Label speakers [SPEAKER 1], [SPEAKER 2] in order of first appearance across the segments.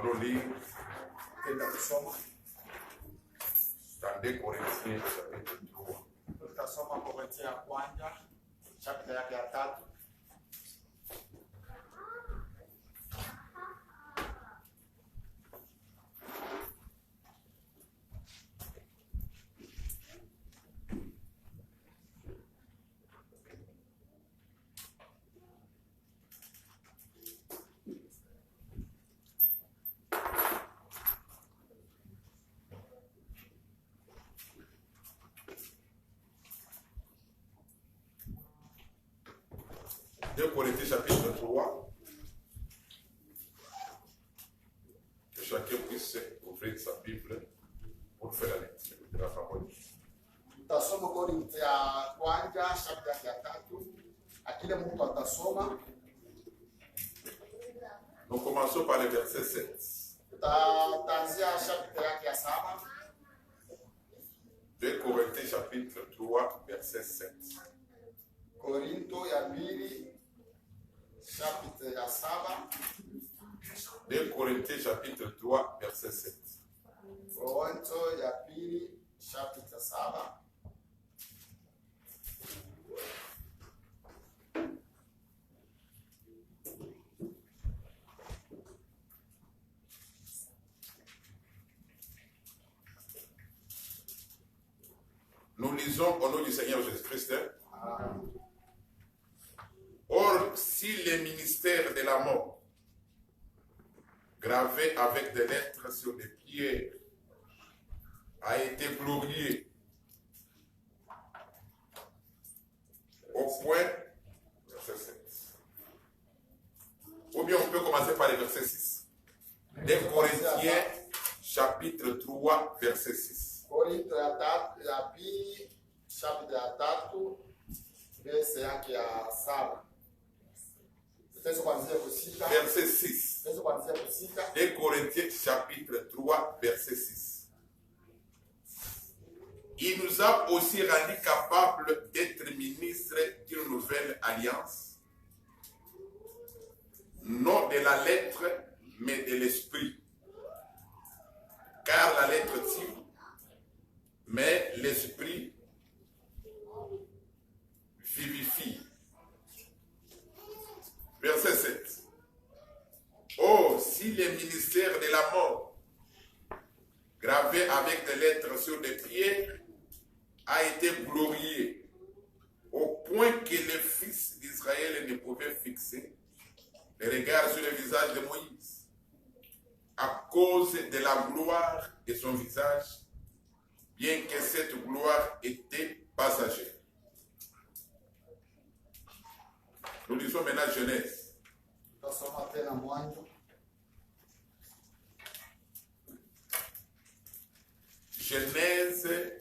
[SPEAKER 1] allons lire
[SPEAKER 2] Tenda kusoma.
[SPEAKER 1] dans 2 Corinthiens chapitre 3.
[SPEAKER 2] Tutasoma Korintho ya kwanza chapter yake ya 3.
[SPEAKER 1] Corinthiens chapitre 3. Que chacun puisse ouvrir sa Bible pour faire la lecture de la parole.
[SPEAKER 2] Tutasoma Korintho ya kwanza chapter yake ya 3. Akile mtu atasoma.
[SPEAKER 1] Nous commençons par le verset 7.
[SPEAKER 2] Tutaanzia chapter yake ya 7.
[SPEAKER 1] 2 Corinthiens chapitre 3 verset 7.
[SPEAKER 2] Korintho ya pili chapitre ya 7.
[SPEAKER 1] 2 Corinthiens chapitre 3 verset 7.
[SPEAKER 2] Korintho ya pili chapitre 7.
[SPEAKER 1] Nous lisons au nom du Seigneur Jésus-Christ. Or, si le ministère de la mort, gravé avec des lettres sur des pierres, a été glorifié au point, verset 7. Ou bien on peut commencer par le verset 6. 2 Corinthiens, chapitre 3, verset 6.
[SPEAKER 2] Korintho ya pili chapter ya 3 verse yake ya 7. Tutaweza kuanzia kusika.
[SPEAKER 1] Verset 6.
[SPEAKER 2] Tutaweza kuanzia kusika.
[SPEAKER 1] 2 Corinthiens chapitre 3 verset 6. Il nous a aussi rendu capables d'être ministres d'une nouvelle alliance, non de la lettre, mais de l'esprit. Car la lettre tue, mais l'esprit vivifie. Verset 7. Oh, si le ministère de la mort, gravé avec des lettres sur des pierres, a été glorifié, au point que le fils d'Israël ne pouvait fixer le regard sur le visage de Moïse, à cause de la gloire de son visage, bien que cette gloire était passagère. Nous lisons maintenant Genèse.
[SPEAKER 2] Tutasoma tena Mwanzo.
[SPEAKER 1] Genèse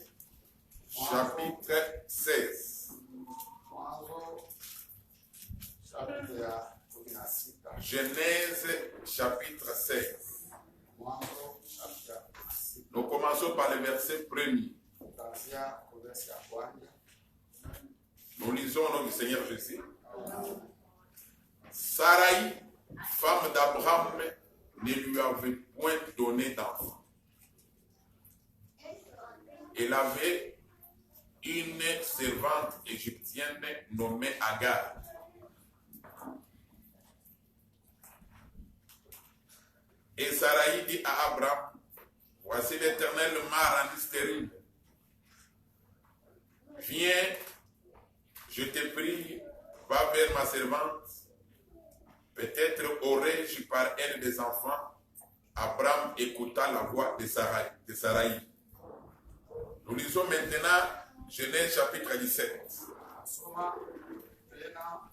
[SPEAKER 1] chapitre 16.
[SPEAKER 2] Mwanzo chapter ya 16.
[SPEAKER 1] Genèse chapitre 16.
[SPEAKER 2] Mwanzo chapter ya 16.
[SPEAKER 1] Nous commençons par le verset 1er.
[SPEAKER 2] Tutaanzia verse ya kwanza.
[SPEAKER 1] Nous lisons au nom du Seigneur Jésus. Sarai, femme d'Abraham, ne lui avait point donné d'enfant. Elle avait une servante égyptienne nommée Agar. Et Sarai dit à Abraham, voici l'Éternel m'a rendu stérile. Viens, je te prie, va vers ma servante. Peut-être aurais-je par elle des enfants. Abraham écouta la voix de Sarai. Nous lisons maintenant Genèse chapitre 17.
[SPEAKER 2] Soma tena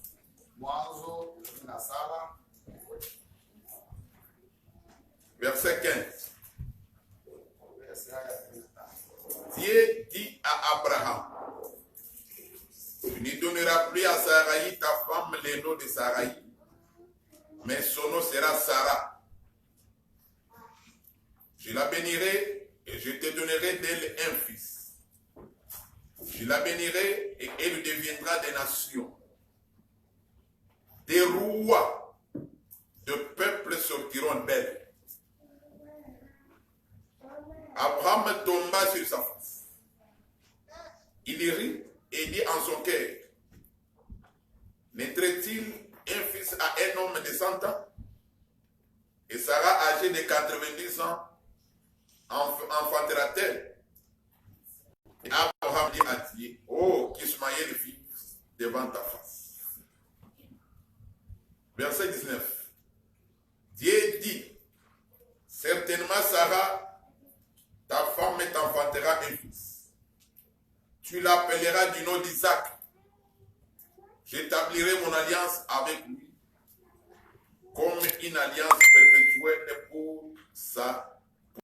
[SPEAKER 2] Mwanzo 17.
[SPEAKER 1] Verset 15.
[SPEAKER 2] Verse ya 15.
[SPEAKER 1] Dieu dit à Abraham, tu ne donneras plus à Sarai ta femme le nom de Sarai, mais son nom sera Sarah. Je la bénirai et je te donnerai d'elle un fils. Je la bénirai et elle deviendra des nations. Des rois de peuples sortiront d'elle. Abraham tomba sur sa face. Il rit et dit en son cœur, naîtrait-il un fils à un homme de 100 ans? Et Sarah, âgée de 90 ans, enfantera-t-elle? Et Abraham dit à Dieu, oh, qu'Ismaël vit devant ta face. Verset 19. Dieu dit, certainement Sarah, ta femme t'enfantera un fils. Tu l'appelleras du nom d'Isaac. J'établirai mon alliance avec lui comme une alliance perpétuelle pour sa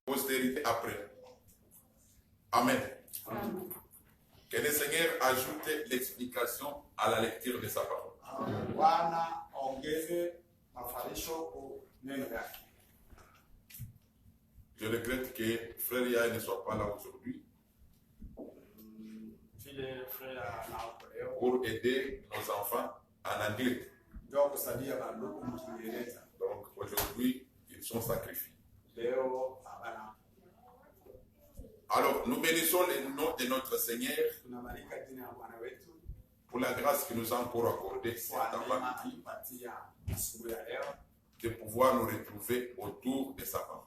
[SPEAKER 1] postérité après. Amen. Amen. Que le Seigneur ajoute l'explication à la lecture de sa parole. Je regrette que Frère Yael ne soit pas là aujourd'hui pour aider nos enfants en anglais. Donc aujourd'hui, ils sont sacrifiés. Alors, nous bénissons le nom de notre Seigneur pour la grâce qu'il nous a encore accordée cet après-midi de pouvoir nous retrouver autour de sa parole.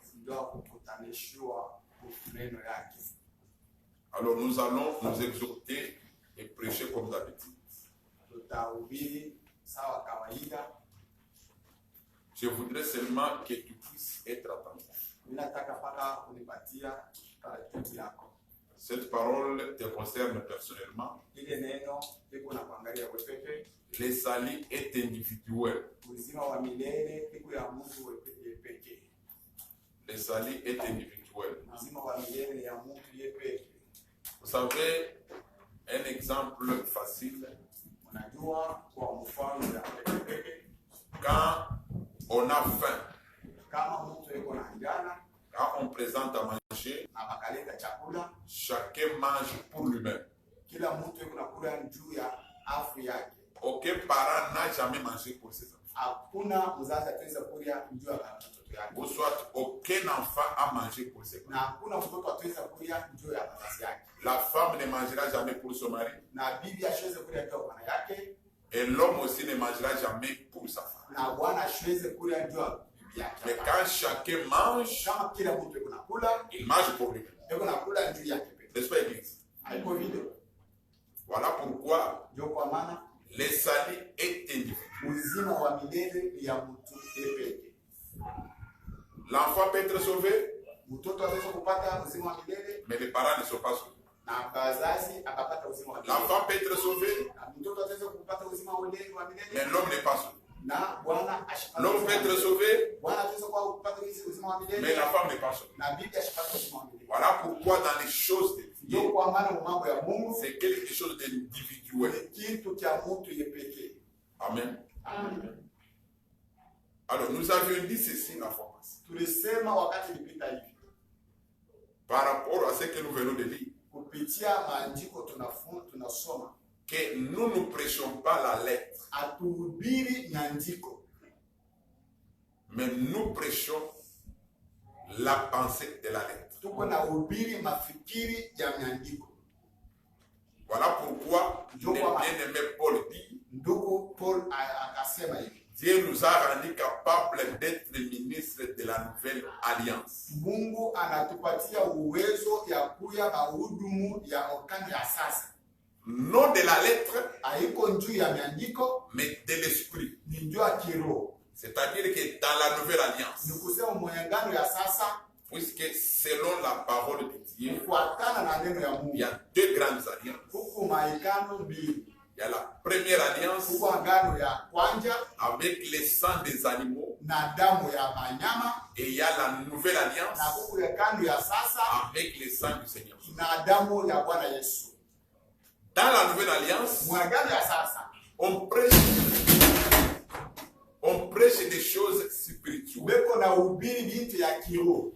[SPEAKER 1] Alors, nous allons nous exhorter et prêcher comme d'habitude. Je voudrais seulement que tu puisses être attentif. Cette parole te concerne personnellement. Le salut est individuel. Le salut est individuel. Vous savez, un exemple facile. Quand on a faim, quand on présente à manger, chacun mange pour lui-même. Aucun parent n'a jamais mangé pour ses enfants. Ou soit aucun enfant a mangé pour ses parents. La femme ne mangera jamais pour son mari. Et l'homme aussi ne mangera jamais pour sa femme. Mais quand chacun mange, il mange pour lui-même. N'est-ce pas, Église? Voilà pourquoi le salut est individuel. L'enfant peut être sauvé, mais les parents ne sont pas sauvés. L'enfant peut être sauvé, mais l'homme n'est pas sauvé. L'homme peut être sauvé, mais la femme n'est pas sauvée. Voilà pourquoi dans les choses de Dieu, c'est quelque chose d'individuel. Amen. Amen. Alors nous avions dit ceci la fois passée. Par rapport à ce que nous venons de lire, que nous ne prêchons pas la lettre, mais nous prêchons la pensée de la lettre. Voilà pourquoi le bien-aimé Paul dit, Dieu nous a rendus capables d'être ministres de la nouvelle alliance. Non de la lettre, mais de l'esprit. C'est-à-dire que dans la nouvelle alliance, puisque selon la parole de Dieu, il y a deux grandes alliances. Il y a la première alliance avec les sangs des animaux. Et il y a la nouvelle alliance avec les sangs du Seigneur. Dans la nouvelle alliance, on prêche des choses spirituelles.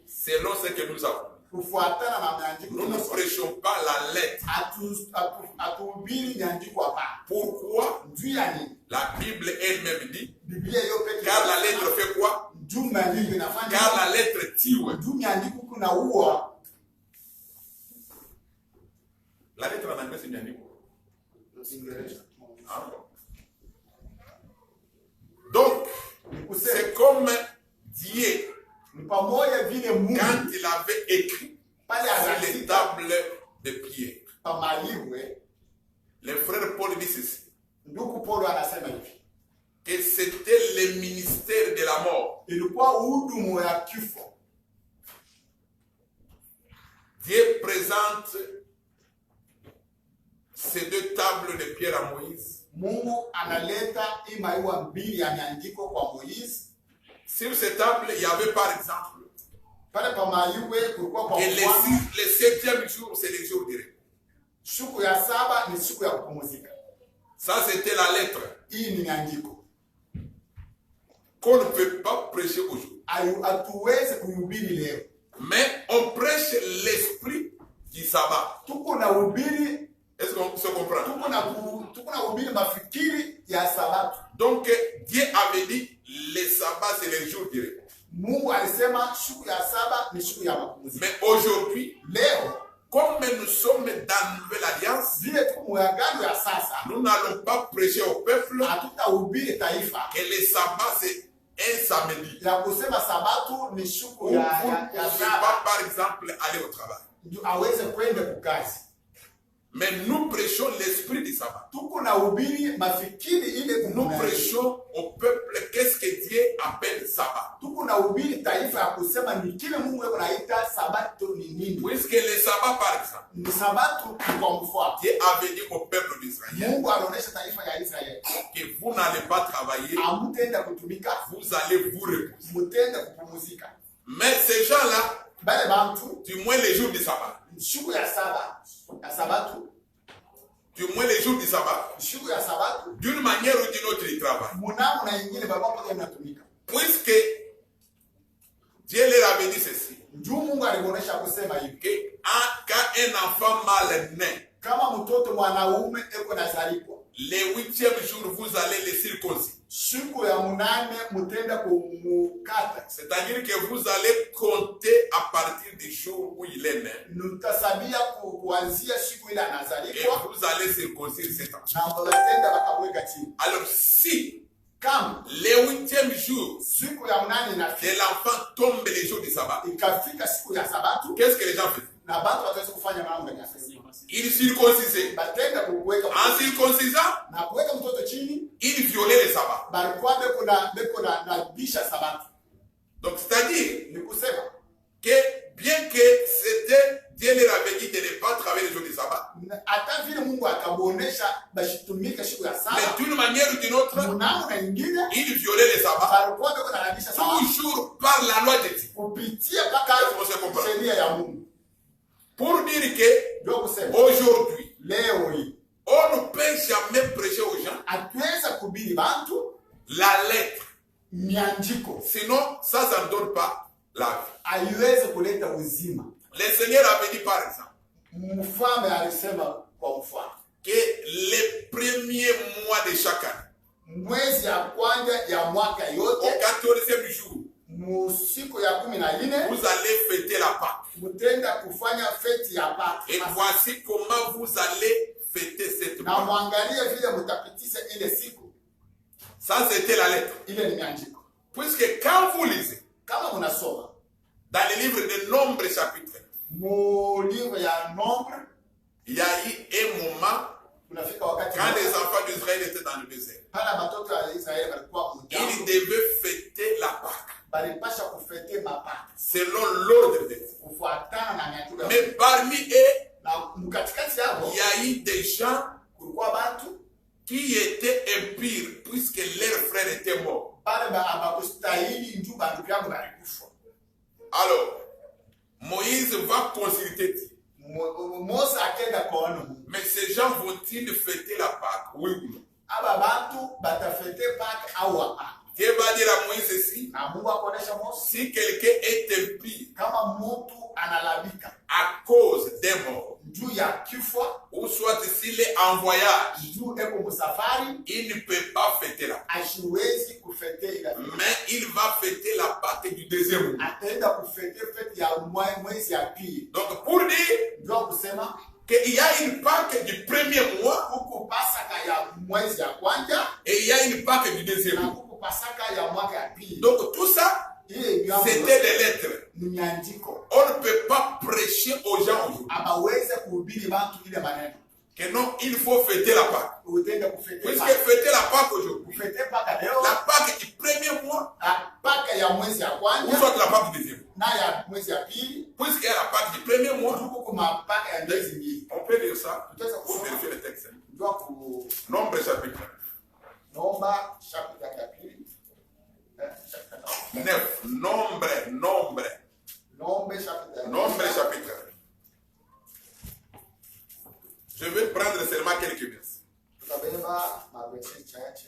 [SPEAKER 1] Selon ce que nous avons. Nous ne prêchons pas la lettre. Pourquoi? La Bible elle-même dit, car la lettre fait quoi? Car la lettre tue. Ah bon. Donc, c'est comme Dieu, quand il avait écrit sur les tables de pierre. Le frère Paul dit ceci, que c'était le ministère de la mort. Dieu présente ces deux tables de pierre à Moïse. Sur ces tables, il y avait par exemple que le septième jour, c'est le jour direct. Ça, c'était la lettre qu'on ne peut pas prêcher aujourd'hui. Mais on prêche l'esprit du sabbat. Est-ce qu'on se comprend? Donc, Dieu avait dit, le sabbat, c'est le jour direct. Mais aujourd'hui, comme nous sommes dans la nouvelle alliance, nous n'allons pas prêcher au peuple que le sabbat, c'est un samedi. Vous ne pouvez pas, par exemple, aller au travail. Mais nous prêchons l'esprit du sabbat. Nous prêchons au peuple qu'est-ce que Dieu appelle sabbat. Puisque le sabbat, par exemple, Dieu avait dit au peuple d'Israël que vous n'allez pas travailler, vous allez vous reposer. Mais ces gens-là, du moins les jours du sabbat, du moins les jours du sabbat, d'une manière ou d'une autre, ils travaillent. Puisque Dieu leur avait dit ceci, que quand un enfant mal naît, le 8e jour, vous allez le circoncire. C'est-à-dire que vous allez compter à partir du jour où il est né. Et vous allez circoncire cet enfant. Alors si le 8e jour de l'enfant tombe le jour du sabbat, qu'est-ce que les gens font? Il circoncisaient. En circoncisant, il violait le sabbat. Donc, c'est-à-dire que bien que c'était Dieu leur avait dit de ne pas travailler le jour du sabbat, mais d'une manière ou d'une autre, il violait le sabbat, toujours par la loi de Dieu. Pour dire que aujourd'hui, on ne peut jamais prêcher aux gens la lettre. Sinon, ça ne donne pas la vie. Le Seigneur avait dit par exemple que les premiers mois de chaque année, au 14e jour, vous allez fêter la Pâque. Et voici comment vous allez fêter cette Pâque. Ça, c'était la lettre. Puisque quand vous lisez dans le livre de Nombre chapitre, il y a eu un moment quand les enfants d'Israël étaient dans le désert. Ils devaient fêter la Pâque selon l'ordre de Dieu. Mais parmi eux, il y a eu des gens qui étaient impurs puisque leurs frères étaient morts. Alors, Moïse va consulter Dieu. Mais ces gens vont-ils fêter la Pâque? Oui ou non? Dieu va dire à Moïse ceci: si quelqu'un est impie à cause des morts, ou soit s'il est en voyage, il ne peut pas fêter la Pâque. Mais il va fêter la Pâque du deuxième mois. Donc pour dire qu'il y a une Pâque du premier mois
[SPEAKER 2] Kuku Pasaka ya mwezi ya kwanza
[SPEAKER 1] et il y a une Pâque du deuxième
[SPEAKER 2] na
[SPEAKER 1] mois.
[SPEAKER 2] kuku Pasaka ya mwaka ya pili.
[SPEAKER 1] Donc tout ça, c'était des lettres.
[SPEAKER 2] Ni miandiko.
[SPEAKER 1] On ne peut pas prêcher aux gens aujourd'hui.
[SPEAKER 2] Abaweze kuhubiri bantu ile maneno.
[SPEAKER 1] Que non, il faut fêter la Pâque.
[SPEAKER 2] Utende kufete
[SPEAKER 1] Puisque
[SPEAKER 2] Pâque.
[SPEAKER 1] fêter la Pâque aujourd'hui,
[SPEAKER 2] Kufete Pâque leo.
[SPEAKER 1] la Pâque du premier mois,
[SPEAKER 2] Na Pâque ya mwezi ya
[SPEAKER 1] ou
[SPEAKER 2] kwanza
[SPEAKER 1] soit la Pâque du deuxième mois.
[SPEAKER 2] na ya mwezi ya pili.
[SPEAKER 1] Puisqu'il y a la Pâque du premier mois,
[SPEAKER 2] Tuko kuma Pâque ya miezi mbili.
[SPEAKER 1] on peut lire ça
[SPEAKER 2] Tutaweza
[SPEAKER 1] pour
[SPEAKER 2] kusoma.
[SPEAKER 1] vérifier le texte.
[SPEAKER 2] Ndio ku
[SPEAKER 1] Nombre chapitre
[SPEAKER 2] Nomba chapitre ya pili. Chapitre
[SPEAKER 1] 9. Nombre
[SPEAKER 2] chapitre.
[SPEAKER 1] Nombre chapitre 1. Je vais prendre seulement quelques versets.
[SPEAKER 2] Tutabeba maverse chache.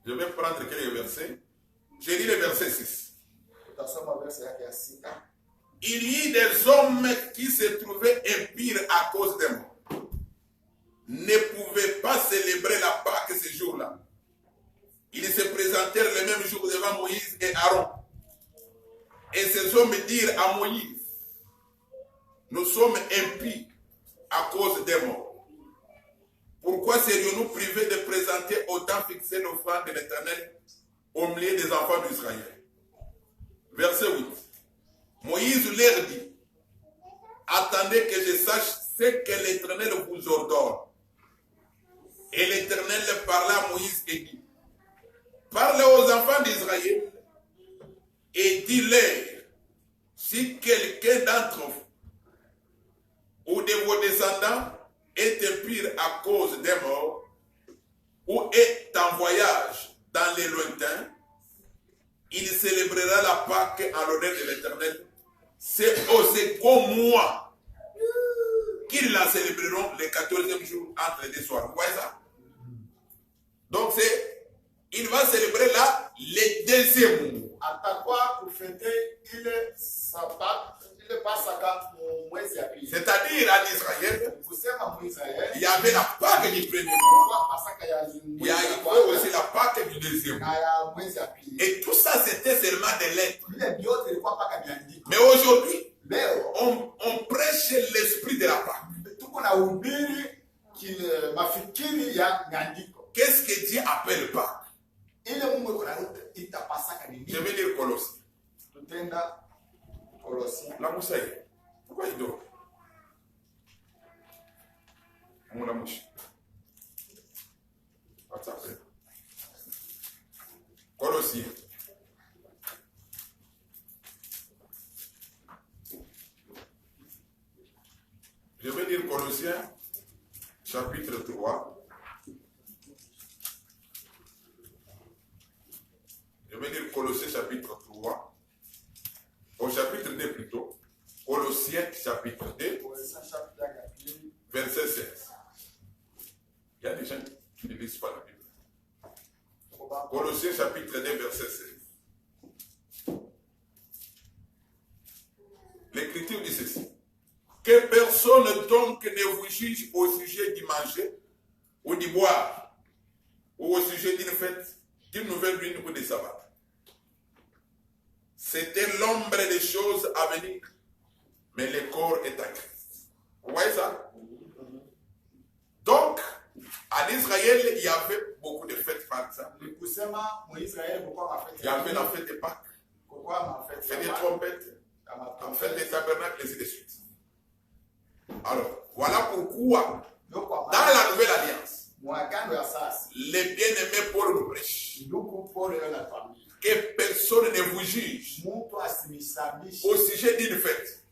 [SPEAKER 1] Je vais prendre quelques versets. Je lis le verset 6.
[SPEAKER 2] Tutasoma verse yake ya 6.
[SPEAKER 1] Il y eut des hommes qui se trouvaient impurs à cause des morts, ne pouvaient pas célébrer la Pâque ce jour-là. Ils se présentèrent le même jour devant Moïse et Aaron. Et ces hommes dirent à Moïse, nous sommes impies à cause des morts. Pourquoi serions-nous privés de présenter au temps fixé l'offrande de l'Éternel au milieu des enfants d'Israël? Verset 8. Moïse leur dit, attendez que je sache ce que l'Éternel vous ordonne. Et l'Éternel parla à Moïse et dit, parlez aux enfants d'Israël et dis-leur, si quelqu'un d'entre vous ou de vos descendants est impur à cause des morts ou est en voyage dans les lointains, il célébrera la Pâque en l'honneur de l'Éternel. C'est au second mois qu'ils la célébreront le 14e jour entre les deux soirs. Vous voyez ça? Donc il va célébrer là le deuxième mois.
[SPEAKER 2] Atakuwa kufete ile sabato ile Pasaka mwezi ya pili.
[SPEAKER 1] C'est-à-dire en Israël,
[SPEAKER 2] Kusema Mwisraeli
[SPEAKER 1] il y avait la Pâque du premier mois.
[SPEAKER 2] Pasaka ya
[SPEAKER 1] Il y a aussi la Pâque du deuxième mois.
[SPEAKER 2] na ya mwezi ya pili.
[SPEAKER 1] Et tout ça, c'était seulement des lettres.
[SPEAKER 2] Ile vyote ilikuwa paka miandiko.
[SPEAKER 1] Mais aujourd'hui,
[SPEAKER 2] Leo
[SPEAKER 1] on prêche l'esprit de la Pâque.
[SPEAKER 2] tuko na ubiri kile mafikiri ya miandiko.
[SPEAKER 1] Qu'est-ce que Dieu appelle Pâque?
[SPEAKER 2] Ile Mungu kuna ita Pasaka ni
[SPEAKER 1] Je
[SPEAKER 2] nini?
[SPEAKER 1] vais lire Colossiens.
[SPEAKER 2] Tutenda Colossiens.
[SPEAKER 1] La Moussaï. Pourquoi il dort? Mon amouche. Colossiens. Je vais lire Colossiens, chapitre 3. Je vais lire Colossiens, chapitre 3. Au chapitre 2 plutôt. Colossiens, chapitre 2,
[SPEAKER 2] Colossiens chapitre ya pili.
[SPEAKER 1] verset 16. Il y a des gens qui ne lisent pas la Bible. Colossiens, chapitre 2, verset 16. L'Écriture dit ceci. Que personne donc ne vous juge au sujet du manger ou du boire, ou au sujet d'une fête, d'une nouvelle lune ou des sabbats. C'était l'ombre des choses à venir, mais le corps est à Christ. Vous voyez ça? Donc, en Israël, il y avait beaucoup de fêtes par exemple.
[SPEAKER 2] Kusema Mwisraeli kwa mafete.
[SPEAKER 1] Il y avait la fête de Pâques,
[SPEAKER 2] Kwa mafete.
[SPEAKER 1] fête des trompettes, la fête des tabernacles, et ainsi de suite. Alors, voilà pourquoi, dans la nouvelle alliance,
[SPEAKER 2] Mwagano ya sasa.
[SPEAKER 1] les bien-aimés Paul nous prêche
[SPEAKER 2] Ndugu Paul na familia.
[SPEAKER 1] que personne ne vous juge
[SPEAKER 2] Mtu asimisamishi
[SPEAKER 1] au sujet d'une fête,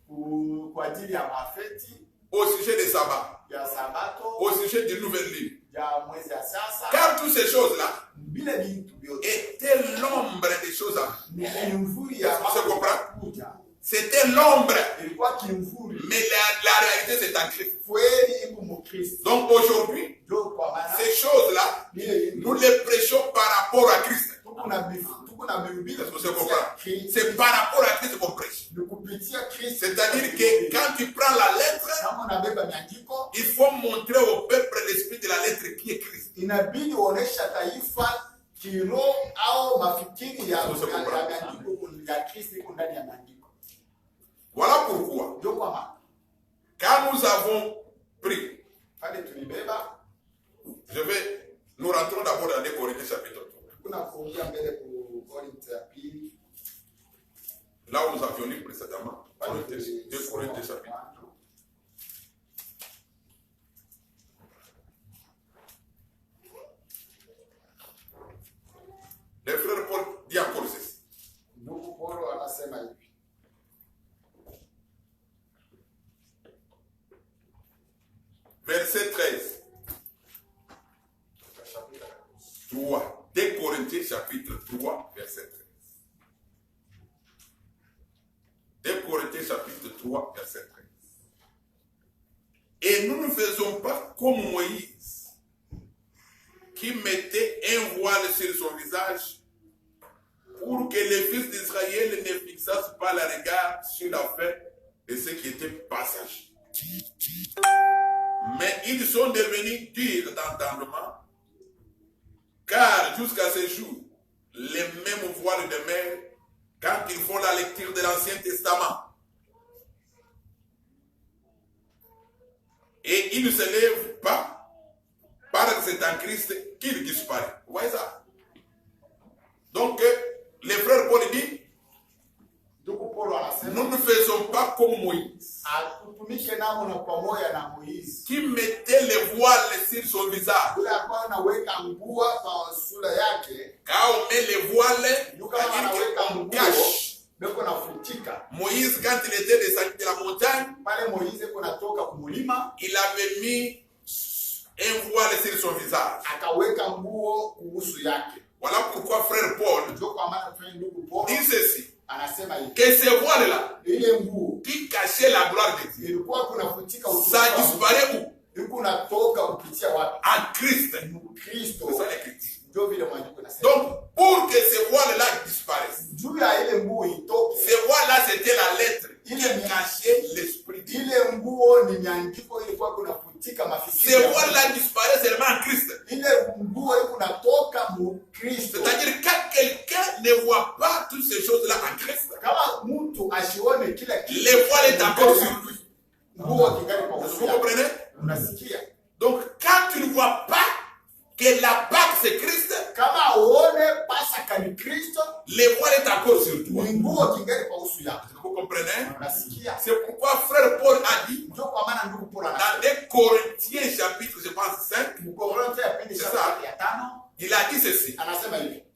[SPEAKER 2] kwa ajili ya mafeti
[SPEAKER 1] au sujet des sabbats,
[SPEAKER 2] ya Sabato
[SPEAKER 1] au sujet d'une nouvelle lune.
[SPEAKER 2] ya mwezi ya sasa.
[SPEAKER 1] Car toutes ces choses-là
[SPEAKER 2] Bila vitu vyote
[SPEAKER 1] étaient l'ombre des choses à venir.
[SPEAKER 2] ni kimvuri ya
[SPEAKER 1] Est-ce que vous comprenez?
[SPEAKER 2] kuja.
[SPEAKER 1] C'était l'ombre,
[SPEAKER 2] Ilikuwa kimvuri.
[SPEAKER 1] mais la réalité c'est en Christ.
[SPEAKER 2] Kweli iko mkristo.
[SPEAKER 1] Donc aujourd'hui,
[SPEAKER 2] Ndio kwa maana
[SPEAKER 1] ces choses-là, nous les prêchons par rapport à Christ.
[SPEAKER 2] tuko na Biblia.
[SPEAKER 1] Est-ce que vous comprenez? C'est par rapport à Christ qu'on prêche.
[SPEAKER 2] Ni kupitia Kristo.
[SPEAKER 1] C'est-à-dire que quand tu prends la lettre,
[SPEAKER 2] kama unabeba miandiko
[SPEAKER 1] il faut montrer au peuple l'esprit de la lettre qui est Christ.
[SPEAKER 2] inabidi uonesha taifa kiroho au mafikiri ya maandiko ya Kristo iko ndani ya maandiko.
[SPEAKER 1] Voilà pourquoi,
[SPEAKER 2] Ndio kwa maana
[SPEAKER 1] quand nous avons pris,
[SPEAKER 2] pale tulibeba,
[SPEAKER 1] nous rentrons d'abord dans 2 Corinthiens chapitre 3.
[SPEAKER 2] kuna kuongea mbele ku Korintho ya pili,
[SPEAKER 1] Là où nous avions lu précédemment, 2 Corinthiens chapitre 3. Le frère Paul dit encore ceci.
[SPEAKER 2] Ndugu Paulo anasema hivi.
[SPEAKER 1] Verset 13. 3. 2 Corinthiens chapitre 3, verset 13. 2 Corinthiens chapitre 3, verset 13. Et nous ne faisons pas comme Moïse, qui mettait un voile sur son visage pour que les fils d'Israël ne fixassent pas le regard sur la fin de ce qui était passager. Mais ils sont devenus durs d'entendement, car jusqu'à ce jour, les mêmes voiles demeurent quand ils font la lecture de l'Ancien Testament. Et ils ne se lèvent pas, parce que c'est en Christ qu'il disparaît. Vous voyez ça? Donc, les frères Paul dit, nous ne faisons pas comme Moïse, qui mettait les voiles sur son visage. Quand on met les voiles, on cache. Moïse, quand il était descendu de la montagne, il avait mis un voile sur son visage. Voilà pourquoi frère Paul dit ceci, que ce voile-là qui cachait la gloire de Dieu, ça disparaît où? En Christ. C'est ça l'écriture. Donc, pour que ce voile-là disparaisse, ce voile-là c'était la lettre qui cachait l'esprit. Ce voile-là disparaît seulement en Christ. C'est-à-dire quand quelqu'un ne voit pas toutes ces choses-là en Christ, le voile est encore sur lui. Vous comprenez? Donc quand tu ne vois pas que la Pâque c'est Christ, le voile est encore sur toi. Vous comprenez? C'est pourquoi frère Paul a dit dans 2 Corinthiens chapitre, je pense 5, c'est ça, il a dit ceci: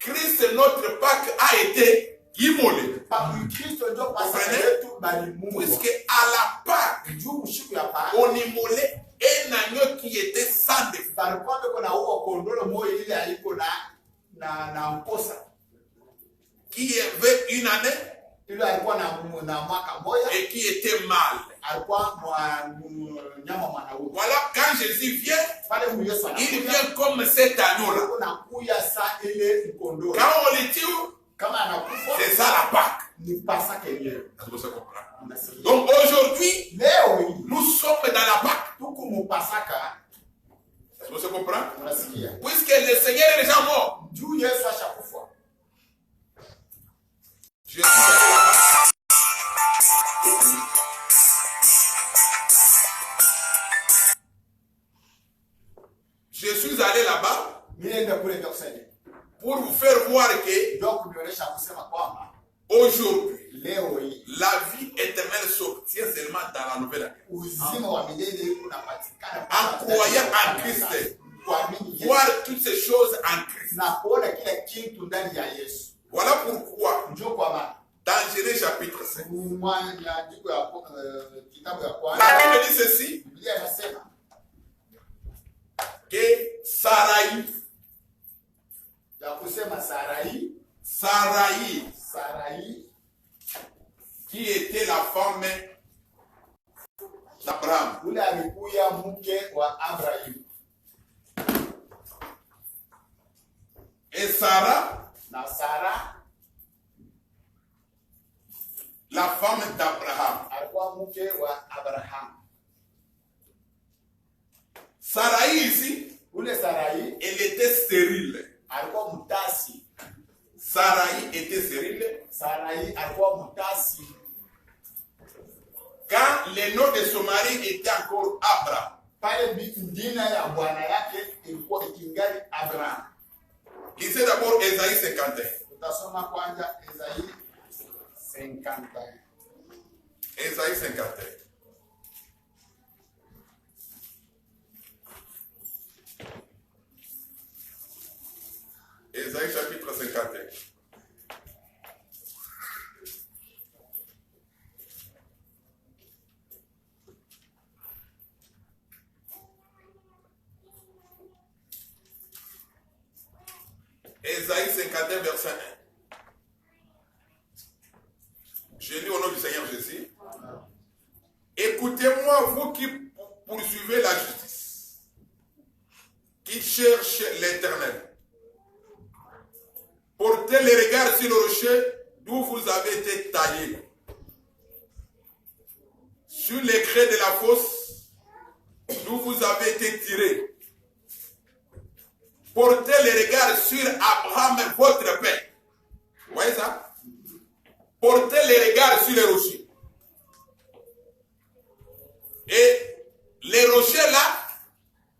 [SPEAKER 1] Christ notre Pâque a été immolé. Puisque à la Pâque, on immolait un agneau qui était sans défaut, qui avait une année et qui était mâle. Voilà, quand Jésus vient, il vient comme cet agneau-là. Quand on le tue, c'est ça la Pâque. Donc aujourd'hui, nous sommes dans la Pâque. Vous se comprenez? Puisque le Seigneur est déjà mort. Je suis allé là-bas. Je suis allé là-bas pour vous faire voir que aujourd'hui, la vie éternelle s'obtient seulement dans la nouvelle année. En croyant en Christ, voir toutes ces choses en Christ. Voilà pourquoi, dans Genèse chapitre 5, la Bible dit ceci, que Sarai, qui était la femme d'Abraham, et Sarah, la femme d'Abraham. Sarai ici, elle était stérile.
[SPEAKER 2] alikuwa mtasi.
[SPEAKER 1] Sarai était stérile.
[SPEAKER 2] Sarai alikuwa mtasi.
[SPEAKER 1] Quand le nom de son mari était encore Abraham.
[SPEAKER 2] Pale jina ya bwana yake ilikuwa ikingali Abraham.
[SPEAKER 1] Lisez d'abord Esaïe 51.
[SPEAKER 2] Tutasoma kwanza Esaïe 51.
[SPEAKER 1] Esaïe 51. Esaïe chapitre 51. Esaïe 51, verset 1. Je lis au nom du Seigneur Jésus. Écoutez-moi, vous qui poursuivez la justice, qui cherchez l'Éternel. Portez les regards sur le rocher d'où vous avez été taillés, sur les crêts de la fosse d'où vous avez été tirés. Portez les regards sur Abraham, votre père. Vous voyez ça? Portez les regards sur les rochers. Et les rochers là,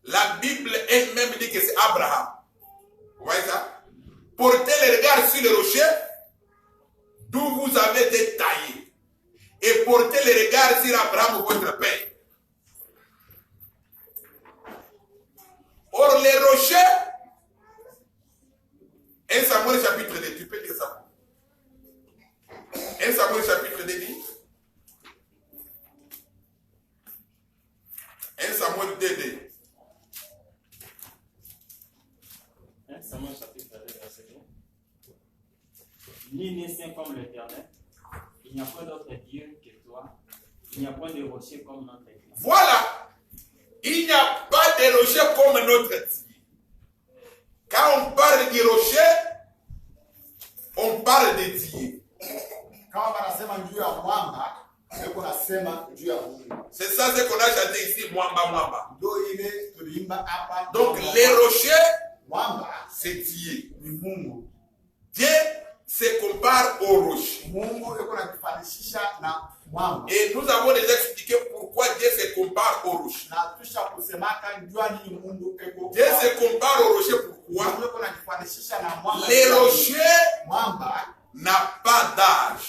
[SPEAKER 1] la Bible elle-même dit que c'est Abraham. Vous voyez ça? Portez les regards sur les rochers d'où vous avez été taillés. Et portez les regards sur Abraham, votre père. Or, les rochers, 1 Samuel chapitre 2, tu peux dire ça. 1 Samuel chapitre 2 dit. 1 Samuel 2 dit.
[SPEAKER 3] 1 Samuel chapitre 2, verset 2. Nul n'est saint comme l'Éternel. Il n'y a point d'autre Dieu que toi. Il n'y a point de rocher comme notre Dieu.
[SPEAKER 1] Voilà. Il n'y a pas de rocher comme notre Dieu. Quand on parle de rocher, on parle de Dieu. C'est ça ce qu'on a chanté ici, Mwamba Mwamba. Donc les rochers, c'est Dieu. Dieu se compare aux rochers. Et nous avons déjà expliqué pourquoi Dieu se compare aux rochers. Dieu se compare aux rochers pourquoi? Les rochers n'ont pas d'âge.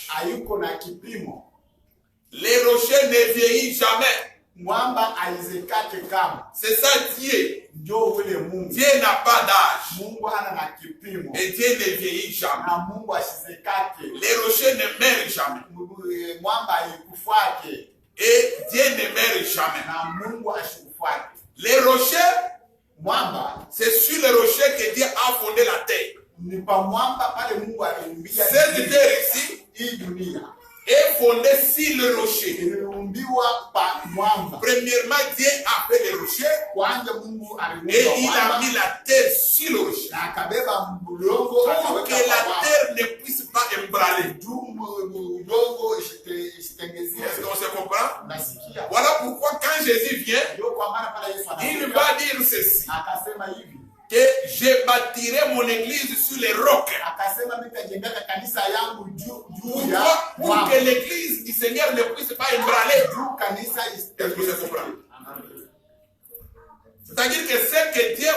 [SPEAKER 1] Les rochers ne vieillissent jamais. C'est ça Dieu. Dieu n'a pas d'âge. Et Dieu ne vieillit jamais. Les rochers ne meurent jamais. Et Dieu ne meurt jamais. Les rochers, c'est sur les rochers que Dieu a fondé la terre. Cette terre ici est fondée sur le rocher. Premièrement, Dieu a fait les rochers et il a mis la terre sur le rocher pour que la terre ne puisse pas ébranler. Est-ce qu'on se comprend? Voilà pourquoi quand Jésus vient, il va dire ceci, que je bâtirai mon église sur les rocs. Pourquoi? Pour que l'église du Seigneur ne puisse pas ébranler. Est-ce que vous comprenez? C'est-à-dire que ce que Dieu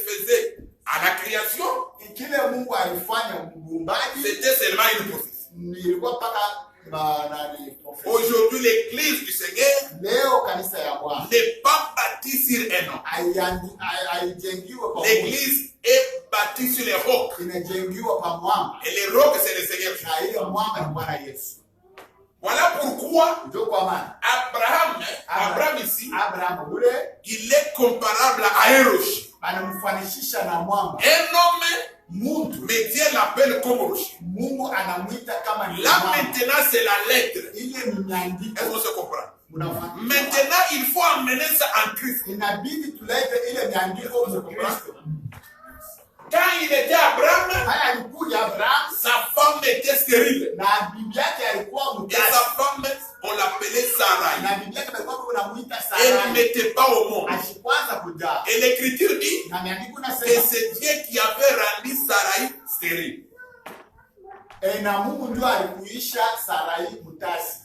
[SPEAKER 1] faisait à la création, c'était seulement une prophétie. Aujourd'hui, l'église du Seigneur n'est pas bâtie sur un homme. L'église est bâtie sur les rocs. Et les rocs, c'est le Seigneur. Voilà pourquoi Abraham ici, il est comparable à un rocher. Un homme, mais Dieu l'appelle comme rocher. Là maintenant, c'est la lettre. Est-ce qu'on se comprend? Maintenant, il faut amener ça en Christ. Quand il était Abraham, sa femme était stérile. Et sa femme, on l'appelait Sarai.
[SPEAKER 2] Na Biblia kama unamuita
[SPEAKER 1] Elle
[SPEAKER 2] Sarai.
[SPEAKER 1] n'était pas au monde.
[SPEAKER 2] Ashikwanza kujaa.
[SPEAKER 1] Et l'écriture dit
[SPEAKER 2] Na miandiko
[SPEAKER 1] que
[SPEAKER 2] nasema
[SPEAKER 1] c'est Dieu qui avait rendu Sarai stérile.
[SPEAKER 2] na Mungu ndio alikuisha Sarai mutasi.